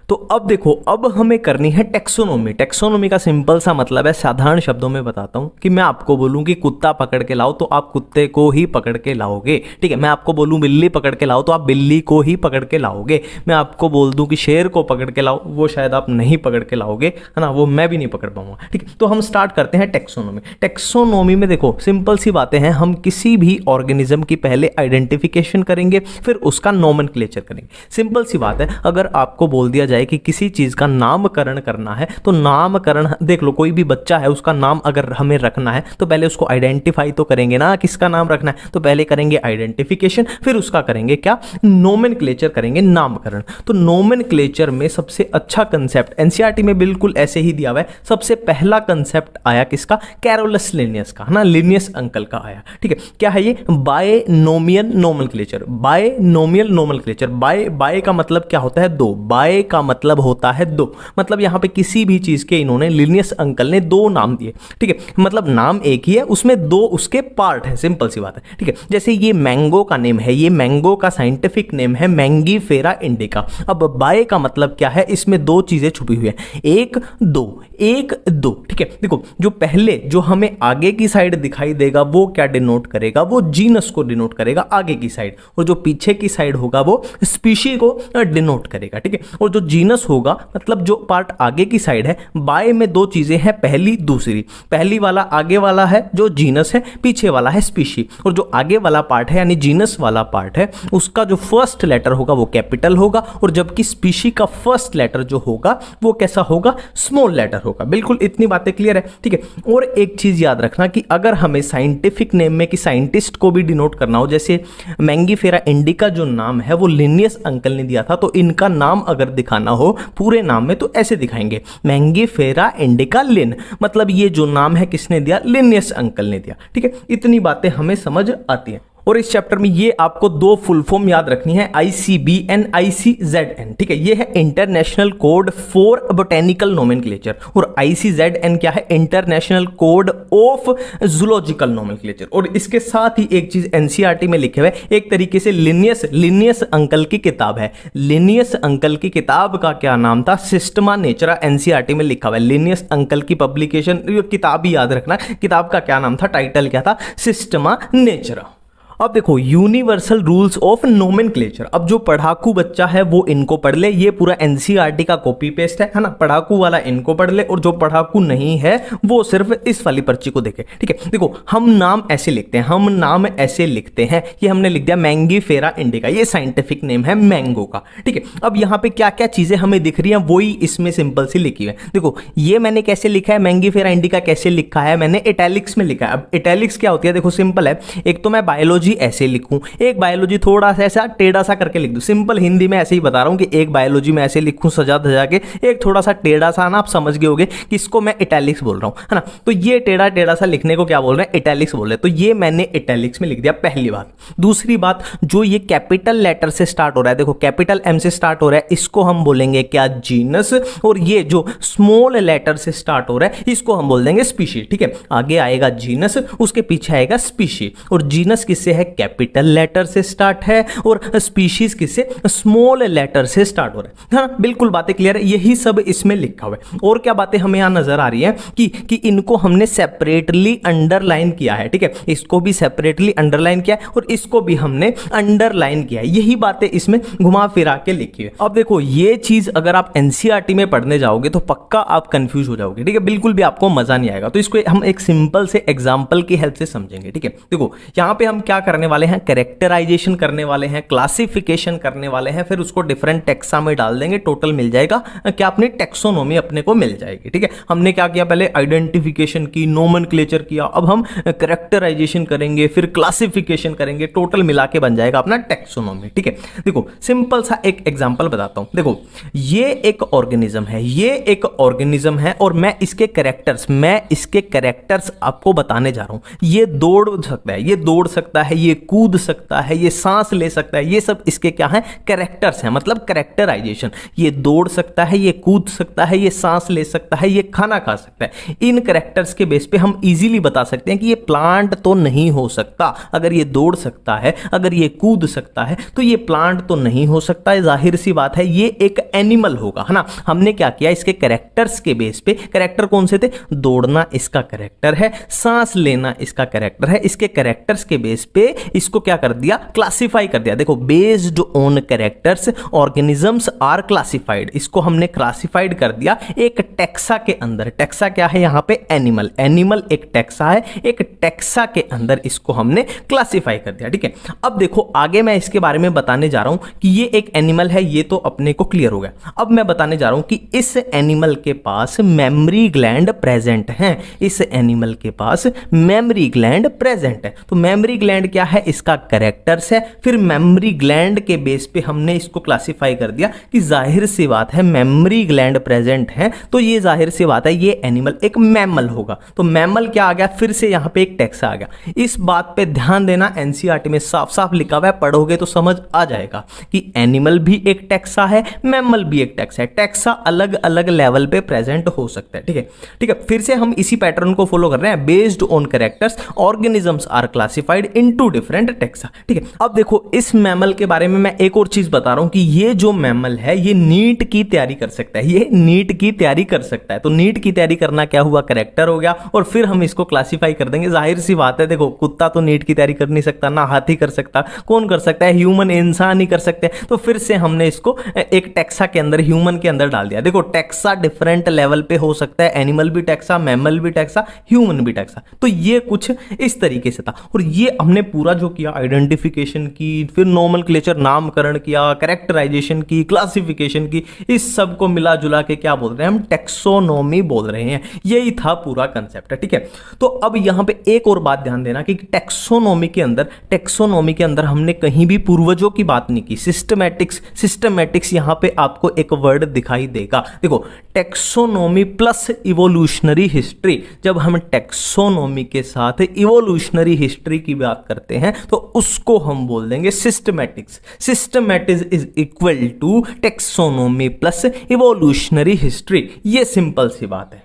तो अब देखो, अब हमें करनी है टेक्सोनोमी। टेक्सोनोमी का सिंपल सा मतलब है, साधारण शब्दों में बताता हूं, कि मैं आपको बोलूं कि कुत्ता पकड़ के लाओ तो आप कुत्ते को ही पकड़ के लाओगे, ठीक है। मैं आपको बोलूं बिल्ली पकड़ के लाओ तो आप बिल्ली को ही पकड़ के लाओगे। मैं आपको बोल दूं कि शेर को पकड़ के लाओ, वो शायद आप नहीं पकड़ के लाओगे, है ना, वो मैं भी नहीं पकड़ पाऊंगा, ठीक है। तो हम स्टार्ट करते हैं टेक्सोनोमी। टेक्सोनोमी में देखो सिंपल सी बातें हैं, हम किसी भी ऑर्गेनिज्म की पहले आइडेंटिफिकेशन करेंगे, फिर उसका नोमेनक्लेचर करेंगे। सिंपल सी बात है, अगर आपको बोल दिया जाए कि किसी चीज का नामकरण करना है, तो नामकरण देख लो, कोई भी बच्चा है उसका नाम अगर हमें रखना है तो पहले उसको आइडेंटिफाई तो करेंगे ना, किसका नाम रखना है, तो पहले करेंगे आइडेंटिफिकेशन, फिर उसका करेंगे क्या, नोमेनक्लेचर करेंगे, नामकरण। तो नोमेनक्लेचर में सबसे अच्छा कंसेप्ट एनसीईआरटी में बिल्कुल ऐसे ही दिया हुआ है, सबसे पहला कंसेप्ट आया किसका, कैरोलस लिनियस का, है ना, लिनियस अंकल का आया, ठीक है। क्या है ये, binomial nomenclature. Binomial nomenclature, bi का मतलब क्या होता है, दो, बाय का मतलब होता है दो, मतलब यहां पे किसी भी चीज के इन्होंने, लिनियस अंकल ने दो नाम दिए, ठीक है, मतलब नाम एक ही है, उसमें दो उसके पार्ट है, सिंपल सी बात है, ठीक है। जैसे ये मैंगो का नेम है, ये मैंगो का साइंटिफिक नेम है मैंगीफेरा इंडिका। अब बाय का मतलब क्या है, इसमें दो चीजें छुपी हुई है, एक दो, एक दो, ठीक है। देखो जो पहले जो हमें आगे की साइड दिखाई देगा वो क्या डिनोट करेगा, वो जीनस को डिनोट करेगा आगे की साइड, और जो पीछे की साइड होगा वो स्पीशी को डिनोट करेगा, ठीक है। और जो जीनस होगा मतलब जो पार्ट आगे की साइड है, बाय में दो चीजें हैं, पहली दूसरी, पहली वाला आगे वाला है जो जीनस है, पीछे वाला है स्पीशी, और जो आगे वाला पार्ट है यानी जीनस वाला पार्ट है उसका जो फर्स्ट लेटर होगा वो कैपिटल होगा, और जबकि स्पीशी का फर्स्ट लेटर जो होगा वो कैसा होगा, स्मॉल लेटर होगा। बिल्कुल इतनी बातें क्लियर है, ठीक है। और एक चीज याद रखना कि अगर हमें साइंटिफिक नेम में कि साइंटिस्ट को भी डिनोट करना हो, जैसे मैंगीफेरा इंडिका जो नाम है वो लिनियस अंकल ने दिया था, तो इनका नाम अगर दिखाना हो पूरे नाम में तो ऐसे दिखाएंगे, मैंगीफेरा इंडिका लिन, मतलब ये जो नाम है किसने दिया, लिनियस अंकल ने दिया, ठीक है। इतनी बातें हमें समझ आती हैं। और इस चैप्टर में ये आपको दो फुल फॉर्म याद रखनी है, ICBN, ICZN, ठीक है। ये है international code for botanical nomenclature, और ICZN क्या है, international code of zoological nomenclature. और इसके साथ ही एक चीज एनसीईआरटी में लिखे हुए, एक तरीके से लिनियस अंकल की किताब है, लिनियस अंकल की किताब का क्या नाम था, सिस्टमा नेचरा, एनसीईआरटी में लिखा हुआ है। लिनियस अंकल की पब्लिकेशन, किताब भी याद रखना, किताब का क्या नाम था, टाइटल क्या था, सिस्टमा नेचरा। अब देखो यूनिवर्सल रूल्स ऑफ नोमेनक्लेचर, अब जो पढ़ाकू बच्चा है वो इनको पढ़ ले, ये पूरा एनसीईआरटी का कॉपी पेस्ट है ना, पढ़ाकू वाला इनको पढ़ ले, और जो पढ़ाकू नहीं है वो सिर्फ इस वाली पर्ची को देखे, ठीक है। देखो हम नाम ऐसे लिखते हैं, हम नाम ऐसे लिखते हैं, ये हमने लिख दिया मैंगीफेरा इंडिका, ये साइंटिफिक नेम है मैंगो का, ठीक है। अब यहाँ पे क्या क्या चीजें हमें दिख रही हैं वही इसमें सिंपल सी लिखी है। देखो ये मैंने कैसे लिखा है, मैंगीफेरा इंडिका कैसे लिखा है, मैंने इटैलिक्स में लिखा है। अब इटैलिक्स क्या होती है, देखो सिंपल है, एक तो मैं बायोलॉजी ऐसे लिखूं, एक बायोलॉजी थोड़ा सा ऐसा टेढ़ा सा करके लिख दूं, सिंपल हिंदी में ऐसे ही बता रहा हूं कि एक बायोलॉजी में ऐसे लिखूं सजा धजा के, एक थोड़ा सा टेढ़ा सा, ना आप समझ गए होंगे कि इसको मैं इटैलिक्स बोल रहा हूं, है ना। तो ये टेढ़ा टेढ़ा सा लिखने को क्या बोल रहे हैं, इटैलिक्स बोल रहे हैं, तो ये मैंने इटैलिक्स में लिख दिया, पहली बात। दूसरी बात, जो ये कैपिटल लेटर से स्टार्ट हो रहा है, देखो कैपिटल M से स्टार्ट हो रहा है, इसको हम बोलेंगे क्या, जीनस, और ये जो स्मॉल लेटर से स्टार्ट हो रहा है इसको हम बोल देंगे स्पीशी, ठीक है। आगे आएगा जीनस, उसके पीछे आएगा स्पीशी, और जीनस किससे है, कैपिटल लेटर से स्टार्ट है, और स्पीशीज किससे, स्मॉल लेटर से स्टार्ट हो रहा है, हाँ बिल्कुल बातें क्लियर है, यही सब इसमें लिखा हुआ है। और क्या बातें हमें यहां नजर आ रही है कि इनको हमने सेपरेटली अंडरलाइन किया है, ठीक है, इसको भी सेपरेटली अंडरलाइन किया है और इसको भी हमने अंडरलाइन किया है, यही बातें इसमें घुमा फिरा के लिखी है। अब देखो ये चीज अगर आप एनसीईआरटी में पढ़ने जाओगे तो पक्का आप कंफ्यूज हो जाओगे, ठीक है, बिल्कुल भी आपको मजा नहीं आएगा। तो इसको हम एक सिंपल से एग्जांपल की हेल्प से समझेंगे, ठीक है। देखो यहां पे हम क्या करने वाले हैं, कैरेक्टराइजेशन करने वाले हैं, क्लासिफिकेशन करने वाले हैं, फिर उसको डिफरेंट टेक्सा में डाल देंगे, टोटल मिल जाएगा क्या, अपनी टेक्सोनोमी अपने को मिल जाएगी, ठीक है। हमने क्या किया, पहले आइडेंटिफिकेशन की, नोमेनक्लेचर किया, अब हम कैरेक्टराइजेशन करेंगे, फिर क्लासिफिकेशन करेंगे, टोटल मिला के बन जाएगा अपना टेक्सोनोमी, ठीक है। देखो सिंपल सा एक एग्जांपल बताता हूं, देखो ये एक ऑर्गेनिज्म है, ये एक ऑर्गेनिज्म है, और मैं इसके कैरेक्टर्स आपको बताने जा रहा हूं। ये दौड़ सकता है, ये दौड़ सकता है, है, ये कूद सकता है, ये सांस ले सकता है, ये सब इसके क्या है, कैरेक्टर्स हैं, मतलब कैरेक्टराइजेशन। ये दौड़ सकता है, ये कूद सकता है, ये सांस ले सकता है, ये खाना खा सकता है। इन कैरेक्टर्स के बेस पे हम इजीली बता सकते हैं कि ये प्लांट तो नहीं हो सकता। अगर ये दौड़ सकता है, अगर ये कूद सकता है, तो ये प्लांट तो नहीं हो सकता है, जाहिर सी बात है ये एक एनिमल होगा, है ना। हमने क्या किया, इसके कैरेक्टर्स के बेस पे, कैरेक्टर कौन से थे, दौड़ना इसका कैरेक्टर है, सांस लेना इसका कैरेक्टर है, इसके कैरेक्टर्स के बेस पे इसको क्या कर दिया, क्लासिफाई कर दिया। देखो, based on characters organisms are classified, इसको हमने क्लासिफाइड कर दिया एक टेक्सा के अंदर। टेक्सा क्या है यहाँ पे, एनिमल, एनिमल एक टेक्सा है, एक टेक्सा के अंदर इसको हमने क्लासिफाई कर दिया, ठीक है। अब देखो आगे मैं इसके बारे में बताने जा रहा हूं कि ये एक एनिमल है, ये तो अपने को क्लियर हो गया। अब मैं बताने जा रहा हूं कि इस एनिमल के पास मेमोरी ग्लैंड प्रेजेंट है, इस एनिमल के पास मेमोरी ग्लैंड प्रेजेंट है। तो मेमोरी ग्लैंड क्या है, इसका कैरेक्टर्स है। फिर मेमोरी ग्लैंड के बेस पे हमने इसको क्लासिफाई कर दिया कि जाहिर सी बात है मेमोरी ग्लैंड प्रेजेंट है, तो ये जाहिर सी बात है ये एनिमल एक मैमल होगा। तो मैमल क्या आ गया, फिर से यहां पे एक टेक्सा आ गया। इस बात पे ध्यान देना, एनसीईआरटी में साफ साफ लिखा हुआ है, पढ़ोगे तो समझ आ जाएगा कि एनिमल भी एक टेक्सा है, मैमल भी एक टेक्सा है। टेक्सा अलग अलग लेवल पे प्रेजेंट हो सकता है, ठीक है, ठीक है। फिर से हम इसी पैटर्न को फॉलो कर रहे हैं, based on characters organisms are classified into different taxa, ठीक है। अब देखो इस मैमल के बारे में मैं एक और चीज बता रहा हूं कि ये जो मैमल है ये नीट की तैयारी कर सकता है, ये नीट की तैयारी कर सकता है। तो नीट की तैयारी करना क्या हुआ, कैरेक्टर हो गया, और फिर हम इसको क्लासिफाई कर देंगे। जाहिर सी बात है, देखो कुत्ता तो नीट की तैयारी कर नहीं सकता, ना हाथी कर सकता, कौन कर सकता है, ह्यूमन, इंसान ही कर सकते हैं। तो फिर से हमने इसको एक टेक्सा के अंदर, ह्यूमन के अंदर डाल दिया। देखो टेक्सा डिफरेंट लेवल पे हो सकता है, एनिमल भी टेक्सा, मैमल भी टेक्सा, ह्यूमन भी टेक्सा। तो ये कुछ इस तरीके से था, और ये हमने पूरा जो किया, आइडेंटिफिकेशन की, फिर नोमेनक्लेचर नामकरण किया, कैरेक्टराइजेशन की, क्लासिफिकेशन की, इस सब को मिला जुला के क्या बोल रहे हैं हम, टेक्सोनोमी बोल रहे हैं। यही था पूरा कंसेप्ट, ठीक है। तो अब यहां पे एक और बात ध्यान देना कि टेक्सोनोमी के अंदर हमने कहीं भी पूर्वजों की बात नहीं की। सिस्टमैटिक्स यहां पे आपको एक वर्ड दिखाई देगा। देखो टेक्सोनोमी प्लस इवोल्यूशनरी हिस्ट्री, जब हम टेक्सोनोमी के साथ इवोल्यूशनरी हिस्ट्री की बात करते हैं तो उसको हम बोल देंगे systematics. Systematics is equal to taxonomy plus evolutionary history. ये सिंपल सी बात है।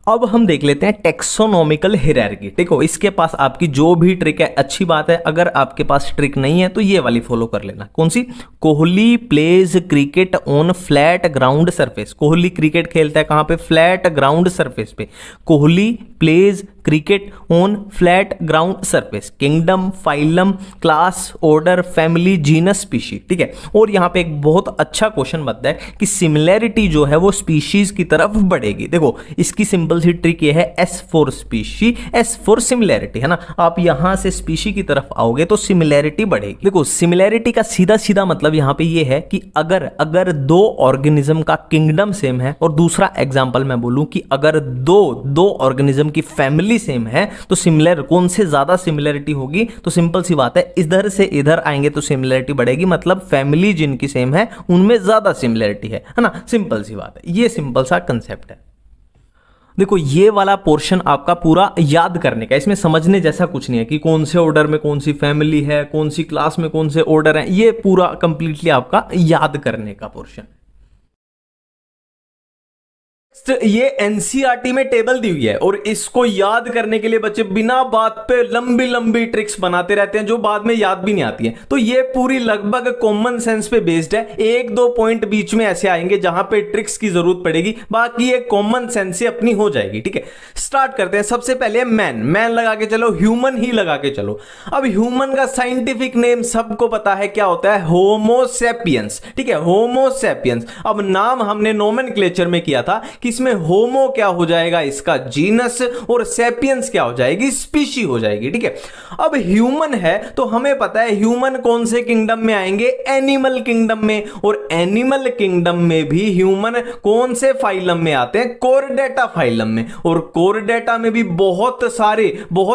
अब हम देख लेते हैं टेक्सोनोमिकल हायरार्की। देखो इसके पास आपकी जो भी ट्रिक है अच्छी बात है, अगर आपके पास ट्रिक नहीं है तो ये वाली फॉलो कर लेना। कौन सी, Kohli plays cricket on flat ground surface. Kohli cricket खेलता है कहां पे, फ्लैट ग्राउंड सरफेस पे। Kohli plays cricket on flat ground surface. Kingdom, phylum, class, order, family, genus, species, ठीक है। और यहां पे एक बहुत अच्छा क्वेश्चन बनता है कि सिमिलैरिटी जो है वो स्पीशीज की तरफ बढ़ेगी। देखो इसकी सिंपल सी ट्रिक ये है, S for species, S for similarity, है ना। आप यहां से स्पीशी की तरफ आओगे तो सिमिलैरिटी बढ़ेगी। देखो सिमिलैरिटी का सीधा सीधा मतलब यहां पे ये है कि अगर दो ऑर्गेनिज्म का किंगडम सेम है, और दूसरा एग्जांपल मैं बोलूं कि अगर दो ऑर्गेनिज्म की फैमिली सेम है तो सिमिलर कौन से ज्यादा सिमिलरिटी होगी, तो सिंपल सी बात है इधर से इधर आएंगे तो सिमिलरिटी बढ़ेगी, मतलब फैमिली जिनकी सेम है उनमें ज्यादा सिमिलरिटी है ना। सिंपल सी बात है, ये सिंपल सा कंसेप्ट है। देखो ये वाला पोर्शन आपका पूरा याद करने का, इसमें समझने जैसा कुछ नहीं है कि कौन से ऑर्डर में कौन सी फैमिली है, कौन सी क्लास में कौन से ऑर्डर है, ये पूरा कंप्लीटली आपका याद करने का पोर्शन। ये एनसीईआरटी में टेबल दी हुई है और इसको याद करने के लिए बच्चे बिना बात पे लंबी लंबी ट्रिक्स बनाते रहते हैं जो बाद में याद भी नहीं आती है। तो ये पूरी लगभग कॉमन सेंस पे बेस्ड है। एक दो पॉइंट बीच में ऐसे आएंगे जहां पे ट्रिक्स की जरूरत पड़ेगी, बाकी ये कॉमन सेंस से अपनी हो जाएगी, ठीक है। स्टार्ट करते हैं। सबसे पहले मैन लगा के चलो, ह्यूमन ही लगा के चलो। अब ह्यूमन का साइंटिफिक नेम सबको पता है क्या होता है, होमोसेपियंस, ठीक है, होमोसेपियंस। अब नाम हमने नोमेनक्लेचर में किया था कि इसमें होमो क्या हो जाएगा, इसका जीनस, और सेपियंस क्या हो जाएगी, स्पीशी हो जाएगी, ठीक है। अब ह्यूमन है तो हमें पता है ह्यूमन कौन से किंगडम में आएंगे, एनिमल किंगडम में, और एनिमल किंगडम में भी ह्यूमन कौन से फाइलम में आते हैं, कोरडेटा फाइलम में। और कोरडेटा में भी बहुत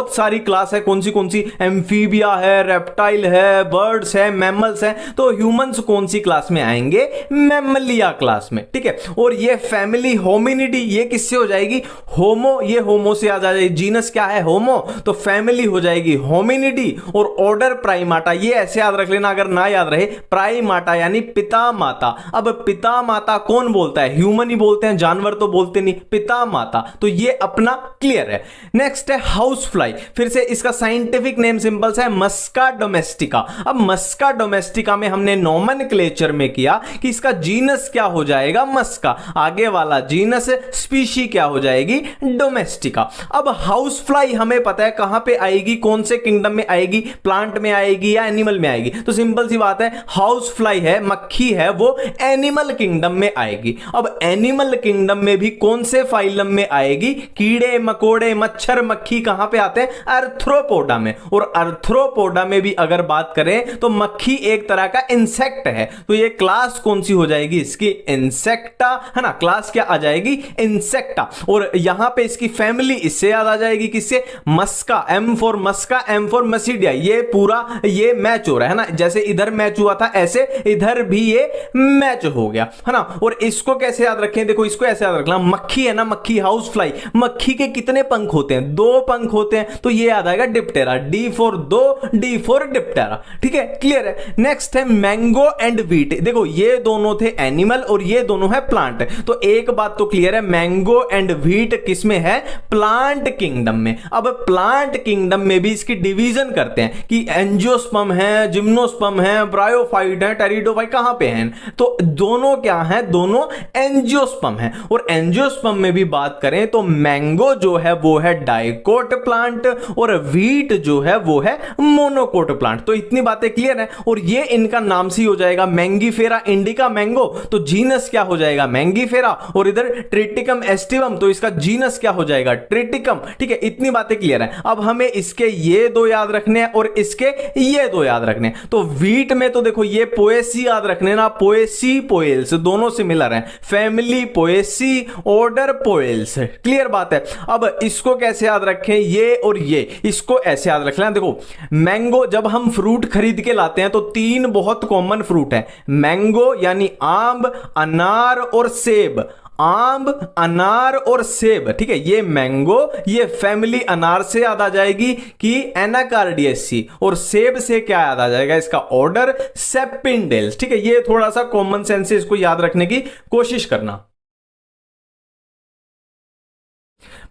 सारी क्लास है, कौन सी एम्फीबिया है, रेप्टाइल है, बर्ड्स है, मैमल्स है। तो ह्यूमंस कौन सी क्लास में आएंगे, मैमलिया क्लास में, ठीक है। और ये फैमिली होमो होमिनिडी ये किससे हो जाएगी, होमो, ये होमो से आ जाएगी, जीनस क्या है, होमो, तो फैमिली हो जाएगी होमिनिडी, और ऑर्डर प्राइमाटा, ये ऐसे याद रख लेना अगर ना याद रहे, प्राइमाटा यानी पिता माता। अब पिता माता कौन बोलता है, ह्यूमन ही बोलते हैं, जानवर तो बोलते नहीं, पिता माता, तो ये अपना क्लियर है। नेक्स्ट है हाउस फ्लाई, फिर से इसका साइंटिफिक नेम सिंपल सा है मस्का डोमेस्टिका। अब मस्का डोमेस्टिका में हमने नोमेनक्लेचर में किया कि इसका जीनस क्या हो जाएगा, मस्का, आगे वाला जीनस स्पीशी क्या हो जाएगी, डोमेस्टिका। अब हाउस फ्लाई हमें पता है कहां पे आएगी, कौन से किंगडम में आएगी, प्लांट में आएगी या एनिमल में आएगी, तो सिंपल सी बात है हाउस फ्लाई है, मक्खी है, वो एनिमल किंगडम में आएगी। अब एनिमल किंगडम में भी कौन से फाइलम में आएगी, कीड़े मकोड़े मच्छर मक्खी कहां पे आते हैं, अर्थ्रोपोडा में, और अर्थ्रोपोडा में भी अगर बात करें तो मक्खी एक तरह का इंसेक्ट है, तो ये क्लास कौन सी हो जाएगी इसकी, इंसेक्टा, है ना, क्लास क्या आ जाएगी, इंसेक्टा। और यहां पे इसकी फैमिली इससे याद आ जाएगी किससे, मस्का, एम फॉर मस्का, एम फॉर मसीडिया, ये पूरा ये मैच हो रहा है ना, जैसे इधर मैच हुआ था ऐसे इधर भी ये मैच हो गया, है ना। और इसको कैसे याद रखें, देखो इसको ऐसे याद रखना, मक्खी है ना, मक्खी हाउस फ्लाई, मक्खी के कितने पंख होते हैं, 2 पंख होते हैं, तो ये याद आएगा Diptera, D for 2, D for Diptera, ठीक है, क्लियर है। नेक्स्ट है मैंगो एंड व्हीट, देखो ये दोनों थे एनिमल और ये दोनों है प्लांट, तो एक बात तो क्लियर है, मैंगो एंड व्हीट किसमें है, प्लांट किंगडम में। अब प्लांट किंगडम में भी इसकी डिवीजन करते हैं कि एंजियोस्पर्म है, जिम्नोस्पर्म है, ब्रायोफाइट है, टेरिडोफाइट कहां पे हैं, तो दोनों क्या हैं, दोनों एंजियोस्पर्म हैं। और एंजियोस्पर्म में भी बात करें तो मैंगो जो है वो है डाइकोट प्लांट और व्हीट जो है वो है मोनोकोट प्लांट। तो इतनी बातें क्लियर है, और ये इनका नाम से ही हो जाएगा मैंगीफेरा इंडिका मैंगो, तो जीनस क्या हो जाएगा, मैंगीफेरा, और इधर ट्रिटिकम एस्टिवम, तो इसका जीनस क्या हो जाएगा, ट्रिटिकम, ठीक है, इतनी बातें क्लियर है। अब हमें इसके ये 2 याद रखने हैं और इसके ये 2 याद रखने हैं। तो व्हीट में तो देखो ये पोएसी याद रखने ना, पोएसी पोएल्स दोनों सिमिलर हैं, family Poaceae, order Poales, clear बात है। अब इसको कैसे याद रखें, ये और ये, इसको ऐसे याद रख लेना। देखो मैंगो, जब हम फ्रूट खरीद के लाते हैं तो 3 बहुत कॉमन फ्रूट है, मैंगो यानी आम, अनार और सेब, आम, अनार और सेब, ठीक है, ये मैंगो, ये फैमिली अनार से याद आ जाएगी कि एनाकार्डियेसी, और सेब से क्या याद आ जाएगा, इसका ऑर्डर सेपिंडेल्स, ठीक है, ये थोड़ा सा कॉमन सेंस से इसको याद रखने की कोशिश करना।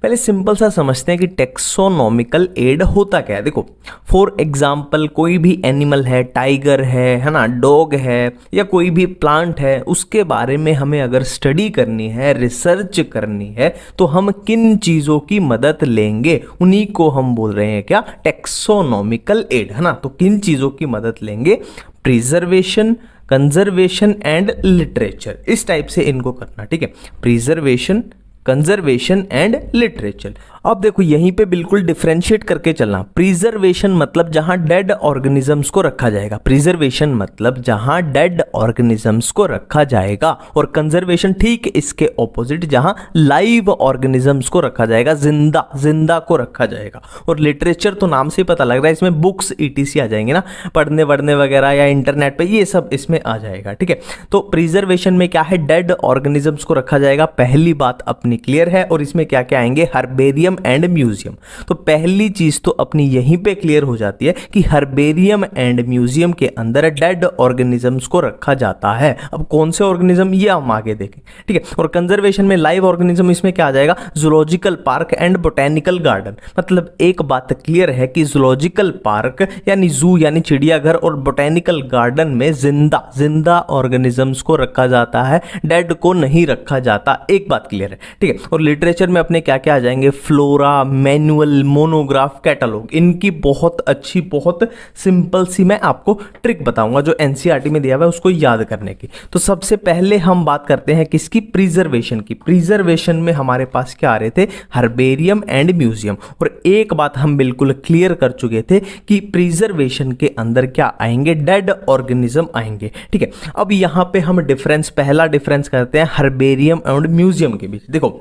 पहले सिंपल सा समझते हैं कि टेक्सोनॉमिकल एड होता क्या है। देखो फॉर एग्जाम्पल कोई भी एनिमल है, टाइगर है ना, डॉग है, या कोई भी प्लांट है, उसके बारे में हमें अगर स्टडी करनी है, रिसर्च करनी है, तो हम किन चीज़ों की मदद लेंगे, उन्हीं को हम बोल रहे हैं क्या, टेक्सोनॉमिकल एड, है ना। तो किन चीज़ों की मदद लेंगे, प्रिजर्वेशन, कंजर्वेशन एंड लिटरेचर, इस टाइप से इनको करना, ठीक है, प्रिजर्वेशन, कंजर्वेशन एंड लिटरेचर। अब देखो यहीं पे बिल्कुल डिफरेंशिएट करके चलना। प्रिजर्वेशन मतलब जहां डेड ऑर्गेनिजम्स को रखा जाएगा, प्रिजर्वेशन मतलब जहां डेड ऑर्गेनिजम्स को रखा जाएगा, और कंजर्वेशन ठीक इसके ऑपोजिट, जहां लाइव ऑर्गेनिजम्स को रखा जाएगा, जिंदा को रखा जाएगा। और लिटरेचर तो नाम से ही पता लग रहा है, इसमें बुक्स ईटीसी आ जाएंगे ना, पढ़ने वढ़ने वगैरह या इंटरनेट पे, ये सब इसमें आ जाएगा, ठीक है। तो प्रिजर्वेशन में क्या है, डेड ऑर्गेनिजम्स को रखा जाएगा, पहली बात अपनी क्लियर है। और इसमें क्या क्या आएंगे, हर्बेरियम एंड म्यूजियम। तो पहली चीज तो अपनी यहीं पे क्लियर हो जाती है कि हर्बेरियम एंड म्यूजियम के अंदर डेड ऑर्गेनिजम्स को रखा जाता है। अब कौन से ऑर्गेनिज्म ये हम आगे देखें, ठीक है। और कंजर्वेशन में लाइव ऑर्गेनिज्म, इसमें क्या आ जाएगा, zoological park and botanical garden. मतलब एक बात क्लियर है कि जूलॉजिकल पार्क यानी जू यानी चिड़ियाघर और बोटेनिकल गार्डन में जिंदा ऑर्गेनिजम्स को रखा जाता है, डेड को नहीं रखा जाता। एक बात क्लियर है, ठीक है। और लिटरेचर में अपने क्या क्या आ जाएंगे, फ्लोरा, मैनुअल, मोनोग्राफ, कैटलॉग। इनकी बहुत अच्छी, बहुत सिंपल सी मैं आपको ट्रिक बताऊंगा जो एनसीईआरटी में दिया हुआ है उसको याद करने की। तो सबसे पहले हम बात करते हैं किसकी, प्रिजर्वेशन की। प्रिजर्वेशन में हमारे पास क्या आ रहे थे, हर्बेरियम एंड म्यूजियम। और एक बात हम बिल्कुल क्लियर कर चुके थे कि प्रिजर्वेशन के अंदर क्या आएंगे, डेड ऑर्गेनिज्म आएंगे, ठीक है। अब यहां पे हम पहला डिफरेंस करते हैं हर्बेरियम एंड म्यूजियम के बीच। देखो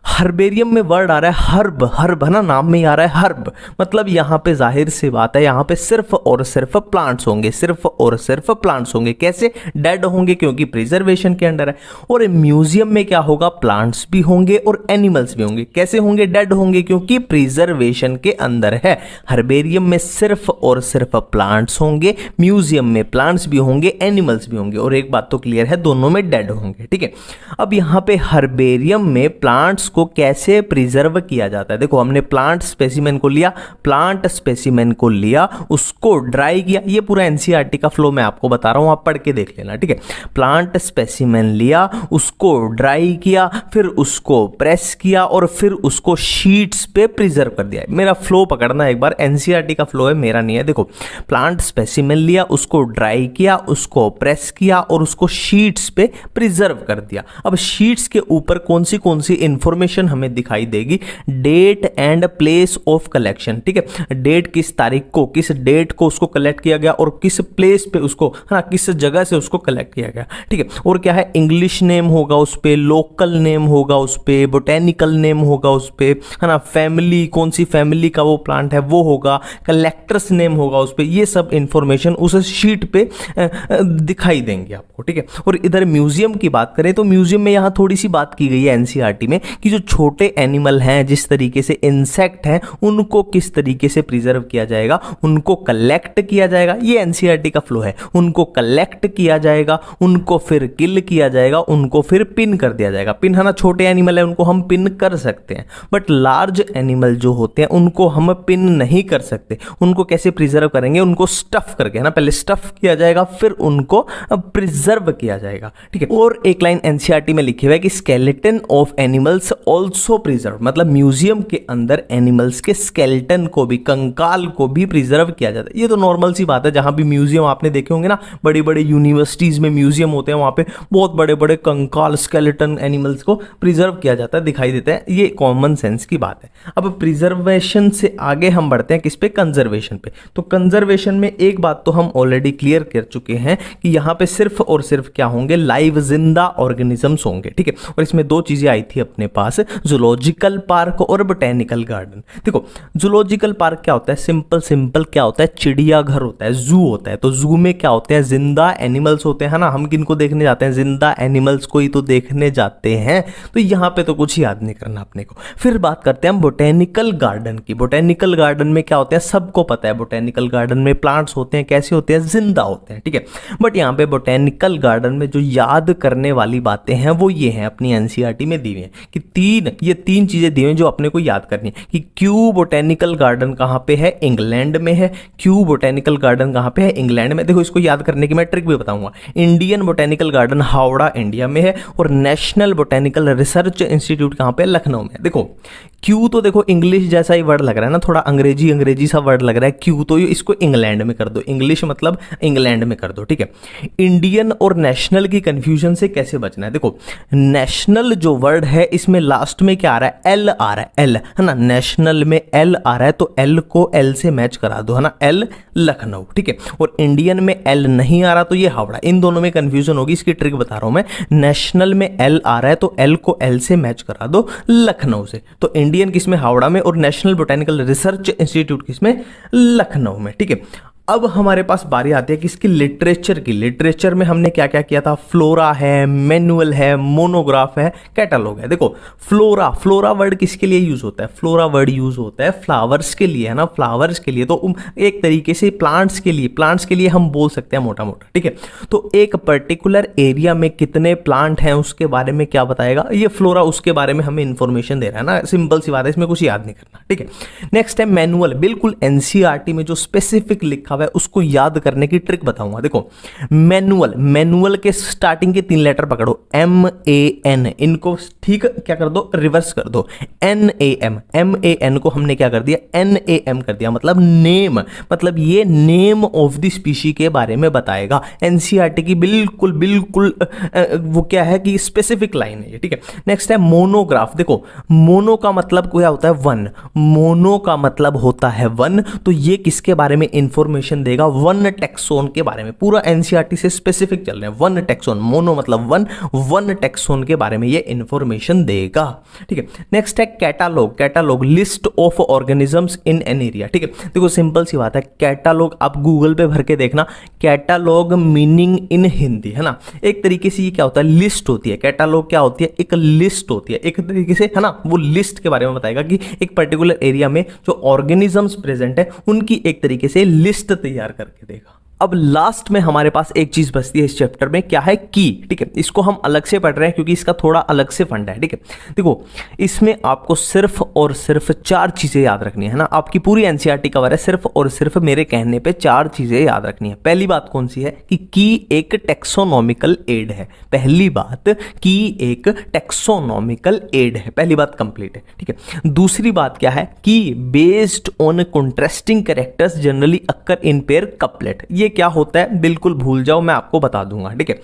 हर्बेरियम में वर्ड आ रहा है हर्ब, हर्ब है ना, नाम में ही आ रहा है हर्ब, मतलब यहाँ पे जाहिर सी बात है यहाँ पे सिर्फ और सिर्फ प्लांट्स होंगे, सिर्फ और सिर्फ प्लांट्स होंगे। कैसे? डेड होंगे, क्योंकि प्रिजर्वेशन के अंडर है। और म्यूजियम में क्या होगा? प्लांट्स भी होंगे और एनिमल्स भी होंगे। कैसे होंगे? डेड होंगे, क्योंकि प्रिजर्वेशन के अंदर है। हर्बेरियम में सिर्फ और सिर्फ प्लांट्स होंगे, म्यूजियम में प्लांट्स भी होंगे, एनिमल्स भी होंगे। और एक बात तो क्लियर है, दोनों में डेड होंगे। ठीक है, अब यहाँ पे हर्बेरियम में प्लांट्स को कैसे प्रिजर्व किया जाता है? देखो, हमने प्लांट स्पेसिमेन को लिया, प्लांट स्पेसिमेन को लिया, उसको ड्राई किया। ये पूरा एनसीईआरटी का फ्लो मैं आपको बता रहा हूं, आप पढ़ के देख लेना। ठीक है, प्लांट स्पेसिमेन लिया, उसको ड्राई किया, फिर उसको प्रेस किया और फिर उसको शीट्स पे प्रिजर्व कर दिया। मेरा फ्लो पकड़ना एक बार, एनसीईआरटी का फ्लो है, मेरा नहीं है। देखो, प्लांट स्पेसिमेन लिया, उसको ड्राई किया, उसको प्रेस किया और उसको शीट्स पे प्रिजर्व कर दिया। अब शीट्स के ऊपर कौन सी इंफॉर्मेशन हमें दिखाई देगी? Date and place of collection. ठीक है, डेट किस तारीख को, किस डेट को उसको कलेक्ट किया गया और किस प्लेस पे उसको, है ना, किस जगह से उसको कलेक्ट किया गया। ठीक है, और क्या है? इंग्लिश नेम होगा उस पे, लोकल नेम होगा उस पे, बोटेनिकल नेम होगा उस पे, है ना, फैमिली, कौन सी फैमिली का वो प्लांट है वो होगा, कलेक्टर्स नेम होगा उस पे। ये सब इंफॉर्मेशन उस शीट पे दिखाई देंगे आपको। ठीक है, और इधर म्यूजियम की बात करें तो म्यूजियम में यहाँ थोड़ी सी बात की गई है एनसीईआरटी में कि जो छोटे एनिमल हैं, जिस तरीके से इंसेक्ट हैं, उनको किस तरीके से प्रिजर्व किया जाएगा, उनको कलेक्ट किया जाएगा। ये एनसीईआरटी का फ्लो है, उनको कलेक्ट किया जाएगा, उनको फिर किल किया जाएगा, उनको फिर पिन कर दिया जाएगा। पिन है ना, छोटे एनिमल है उनको हम पिन कर सकते हैं, बट लार्ज एनिमल जो होते हैं उनको हम पिन नहीं कर सकते। उनको कैसे प्रिजर्व करेंगे? उनको स्टफ करके, है ना, पहले स्टफ किया जाएगा फिर उनको प्रिजर्व किया जाएगा। ठीक है, और एक लाइन एनसीईआरटी में लिखी हुई है कि skeleton of animals also preserve, मतलब म्यूजियम के अंदर एनिमल्स के स्केलेटन को भी, कंकाल को भी प्रिजर्व किया जाता है। ये तो नॉर्मल सी बात है, जहां भी म्यूजियम आपने देखे होंगे ना, बड़ी बड़ी यूनिवर्सिटीज में म्यूजियम होते हैं, वहां पे बहुत बड़े बड़े कंकाल, स्केलेटन एनिमल्स को प्रिजर्व किया जाता है, दिखाई देता है। ये कॉमन सेंस की बात है। अब प्रिजर्वेशन से आगे हम बढ़ते हैं किस पे? कंजर्वेशन पे। तो कंजर्वेशन में एक बात तो हम ऑलरेडी क्लियर कर चुके हैं कि यहां पे सिर्फ और सिर्फ क्या होंगे? लाइव जिंदा ऑर्गेनिजम्स होंगे। ठीक है, और इसमें दो चीजें आई थी अपने पास, जूलॉजिकल पार्क और बोटेनिकल गार्डन। देखो, जूलॉजिकल पार्क क्या होता है? सिंपल क्या होता है? चिड़ियाघर होता है, जू होता है। तो जू में क्या होते हैं? जिंदा एनिमल्स होते हैं, है ना। हम किनको देखने जाते हैं? जिंदा एनिमल्स को ही तो देखने जाते हैं। तो यहां पे तो कुछ याद नहीं करना अपने को। फिर बात करते हैं हम बोटेनिकल गार्डन की। बोटेनिकल गार्डन में क्या होते हैं? सबको पता है, बोटेनिकल गार्डन में प्लांट्स होते हैं, कैसे होते हैं? जिंदा होते हैं। ठीक है, बट यहाँ पे बोटेनिकल गार्डन में जो याद करने वाली बातें हैं वो ये हैं, अपनी एनसीईआरटी में दी हुई हैं कि ये तीन चीजें दी हुई हैं जो अपने को याद करनी है। कि क्यू बोटेनिकल गार्डन कहाँ पे है? इंग्लैंड में है। क्यू बोटेनिकल गार्डन कहाँ पे है? इंग्लैंड में। देखो, इसको याद करने की मैं ट्रिक भी बताऊंगा। Indian botanical garden Howrah, India में है, और नेशनल बोटेनिकल रिसर्च इंस्टीट्यूट कहाँ पे? लखनऊ में। देखो, क्यू तो देखो इंग्लिश जैसा ही वर्ड लग रहा है ना, थोड़ा अंग्रेजी सा वर्ड लग रहा है क्यू, तो इसको इंग्लैंड में कर दो, इंग्लिश मतलब इंग्लैंड में कर दो। ठीक है, इंडियन और नेशनल की कंफ्यूजन से कैसे बचना है? देखो, नेशनल जो वर्ड है इसमें लास्ट में क्या आ रहा है? एल आ रहा है, एल, है ना। नेशनल में एल आ रहा है तो एल को एल से मैच करा दो, है ना, एल लखनऊ। ठीक है, और इंडियन में एल नहीं आ रहा तो ये हावड़ा। इन दोनों में कंफ्यूजन होगी, इसकी ट्रिक बता रहा हूं मैं। नेशनल में एल आ रहा है तो एल को एल से मैच करा दो लखनऊ से। तो इंडियन किसमें? हावड़ा में, और नेशनल बोटेनिकल रिसर्च इंस्टीट्यूट किसमें? लखनऊ में। ठीक है, अब हमारे पास बारी आती है किसकी? लिटरेचर की। लिटरेचर में हमने क्या क्या किया था? फ्लोरा है, मैनुअल है, मोनोग्राफ है, कैटलॉग है। देखो, फ्लोरा वर्ड किसके लिए यूज होता है? फ्लोरा वर्ड यूज होता है फ्लावर्स के लिए, है ना, फ्लावर्स के लिए। तो एक तरीके से प्लांट्स के लिए हम बोल सकते हैं मोटा मोटा। ठीक है, तो एक पर्टिकुलर एरिया में कितने प्लांट हैं उसके बारे में क्या बताएगा? ये फ्लोरा, उसके बारे में हमें इंफॉर्मेशन दे रहा है ना। सिंपल सी बात है, इसमें कुछ याद नहीं करना। ठीक है, नेक्स्ट है मैनुअल। बिल्कुल एनसीईआरटी में जो स्पेसिफिक लिखा है उसको याद करने की ट्रिक बताऊंगा। देखो, मैनुअल के स्टार्टिंग के 3 लेटर पकड़ो, MAN, इनको ठीक क्या कर दो? रिवर्स कर दो, MAN को हमने क्या कर दिया? NAM कर दिया, मतलब नेम, मतलब ये नेम ऑफ द स्पीशी के बारे में बताएगा। एनसीईआरटी की बिल्कुल वो क्या है कि स्पेसिफिक लाइन है ये। ठीक है, नेक्स्ट है मोनोग्राफ। देखो, मोनो का मतलब क्या होता है? वन। मोनो का मतलब होता है वन, तो ये किसके बारे में इंफॉर्मेशन देगा? वन टेक्सोन के बारे में। पूरा एनसीईआरटी से स्पेसिफिक चल रहे हैं। वन टेक्सोन, मोनो मतलब वन, वन टेक्सोन के बारे में ये इंफॉर्मेशन इंफॉर्मेशन देगा। ठीक है, नेक्स्ट है catalogue. Catalogue list of organisms in an area. ठीक है, देखो सिंपल सी बात है, कैटालॉग आप गूगल पे भर के देखना, कैटालॉग मीनिंग इन हिंदी है ना, एक तरीके से ये क्या होता है, लिस्ट होती है। कैटालॉग क्या होती है, एक लिस्ट होती है, एक तरीके से है ना, वो लिस्ट के बारे में बताएगा कि एक पर्टिकुलर एरिया में जो ऑर्गेनिजम्स प्रेजेंट है उनकी एक तरीके से लिस्ट तैयार करके देगा। अब लास्ट में हमारे पास एक चीज बचती है इस चैप्टर में, क्या है, की। ठीक है, इसको हम अलग से पढ़ रहे हैं क्योंकि इसका थोड़ा अलग से फंड है। ठीक है, देखो इसमें आपको सिर्फ और सिर्फ 4 चीजें याद रखनी है ना, आपकी पूरी एनसीईआरटी कवर है, सिर्फ और सिर्फ मेरे कहने पे 4 चीजें याद रखनी है। पहली बात कौन सी है कि की एक टेक्सोनॉमिकल एड है। पहली बात, की एक टेक्सोनॉमिकल एड है, पहली बात कंप्लीट है। ठीक है, दूसरी बात क्या है कि based on contrasting characters generally occur in pair couplet. ये क्या होता है बिल्कुल भूल जाओ, मैं आपको बता दूंगा। ठीक है,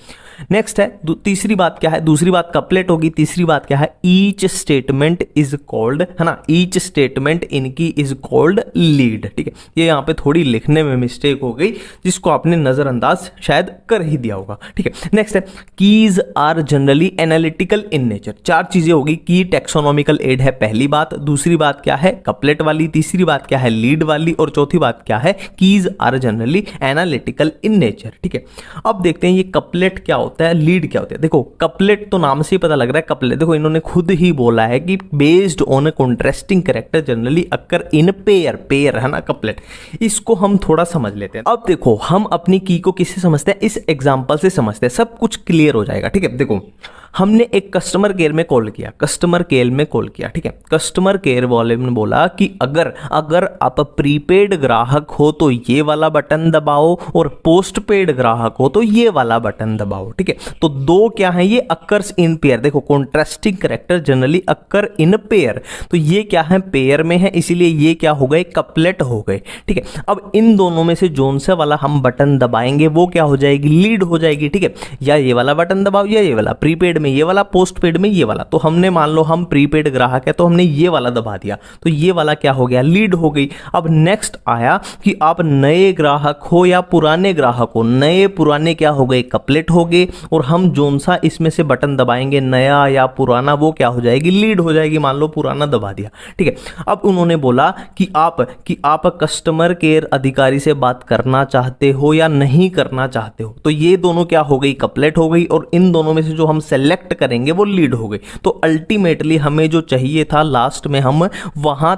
नेक्स्ट है तीसरी बात क्या है, दूसरी बात कपलेट होगी, तीसरी बात क्या है, ईच स्टेटमेंट इज कॉल्ड, है ना, ईच स्टेटमेंट इनकी इज कॉल्ड लीड। ठीक है, ये यहाँ पे थोड़ी लिखने में मिस्टेक हो गई जिसको आपने नजरअंदाज शायद कर ही दिया होगा। ठीक है, नेक्स्ट है keys are generally analytical in nature. 4 चीजें होगी, की टेक्सोनॉमिकल एड है पहली बात, दूसरी बात क्या है कपलेट वाली, तीसरी बात क्या है लीड वाली, और चौथी बात क्या है keys are generally analytical in nature. ठीक है, अब देखते हैं ये कपलेट क्या होता है, लीड क्या होता है। देखो कपलेट तो नाम से ही पता लग रहा है, कपलेट देखो इन्होंने खुद ही बोला है कि based on contrasting character generally occur in pair, pair है ना कपलेट। इसको हम थोड़ा समझ लेते हैं। अब देखो हम अपनी की को किससे समझते हैं, इस एग्जांपल से समझते हैं, सब कुछ क्लियर हो जाएगा। ठीक है, देखो हमने एक कस्टमर केयर में कॉल किया, कस्टमर केयर में कॉल किया। ठीक है, कस्टमर केयर वाले ने बोला कि अगर आप प्रीपेड ग्राहक हो तो ये वाला बटन दबाओ और पोस्ट पेड ग्राहक हो तो ये वाला बटन दबाओ। ठीक है, तो दो क्या है, ये अक्कर्स इन पेयर। देखो contrasting character generally occur in pair, तो ये क्या है पेयर में है, इसीलिए ये क्या हो गए कपलेट हो गए। ठीक है, अब इन दोनों में से जोन से वाला हम बटन दबाएंगे वो क्या हो जाएगी, लीड हो जाएगी। ठीक है, या ये वाला बटन दबाओ या ये वाला, प्रीपेड ये वाला, पोस्ट पेड में ये वाला। तो हमने मान लो हम प्रीपेड ग्राहक है तो हमने ये वाला दबा दिया, तो ये वाला क्या हो गया, लीड हो गई। अब नेक्स्ट आया कि आप नए ग्राहक हो या पुराने ग्राहक हो, नए पुराने क्या हो गए कपलेट हो गए, और हम जोन सा इसमें से बटन दबाएंगे नया या पुराना वो क्या हो जाएगी, लीड हो जाएगी। मान लो पुराना दबा दिया। ठीक है, अब उन्होंने बोला कि आप कस्टमर केयर अधिकारी से बात करना चाहते हो या नहीं करना चाहते हो, तो ये दोनों क्या हो गई कपलेट हो गई, और इन दोनों में से जो हम सेलेक्ट करेंगे वो लीड हो गई। तो अल्टीमेटली हमें जो चाहिए था लास्ट में हम वहां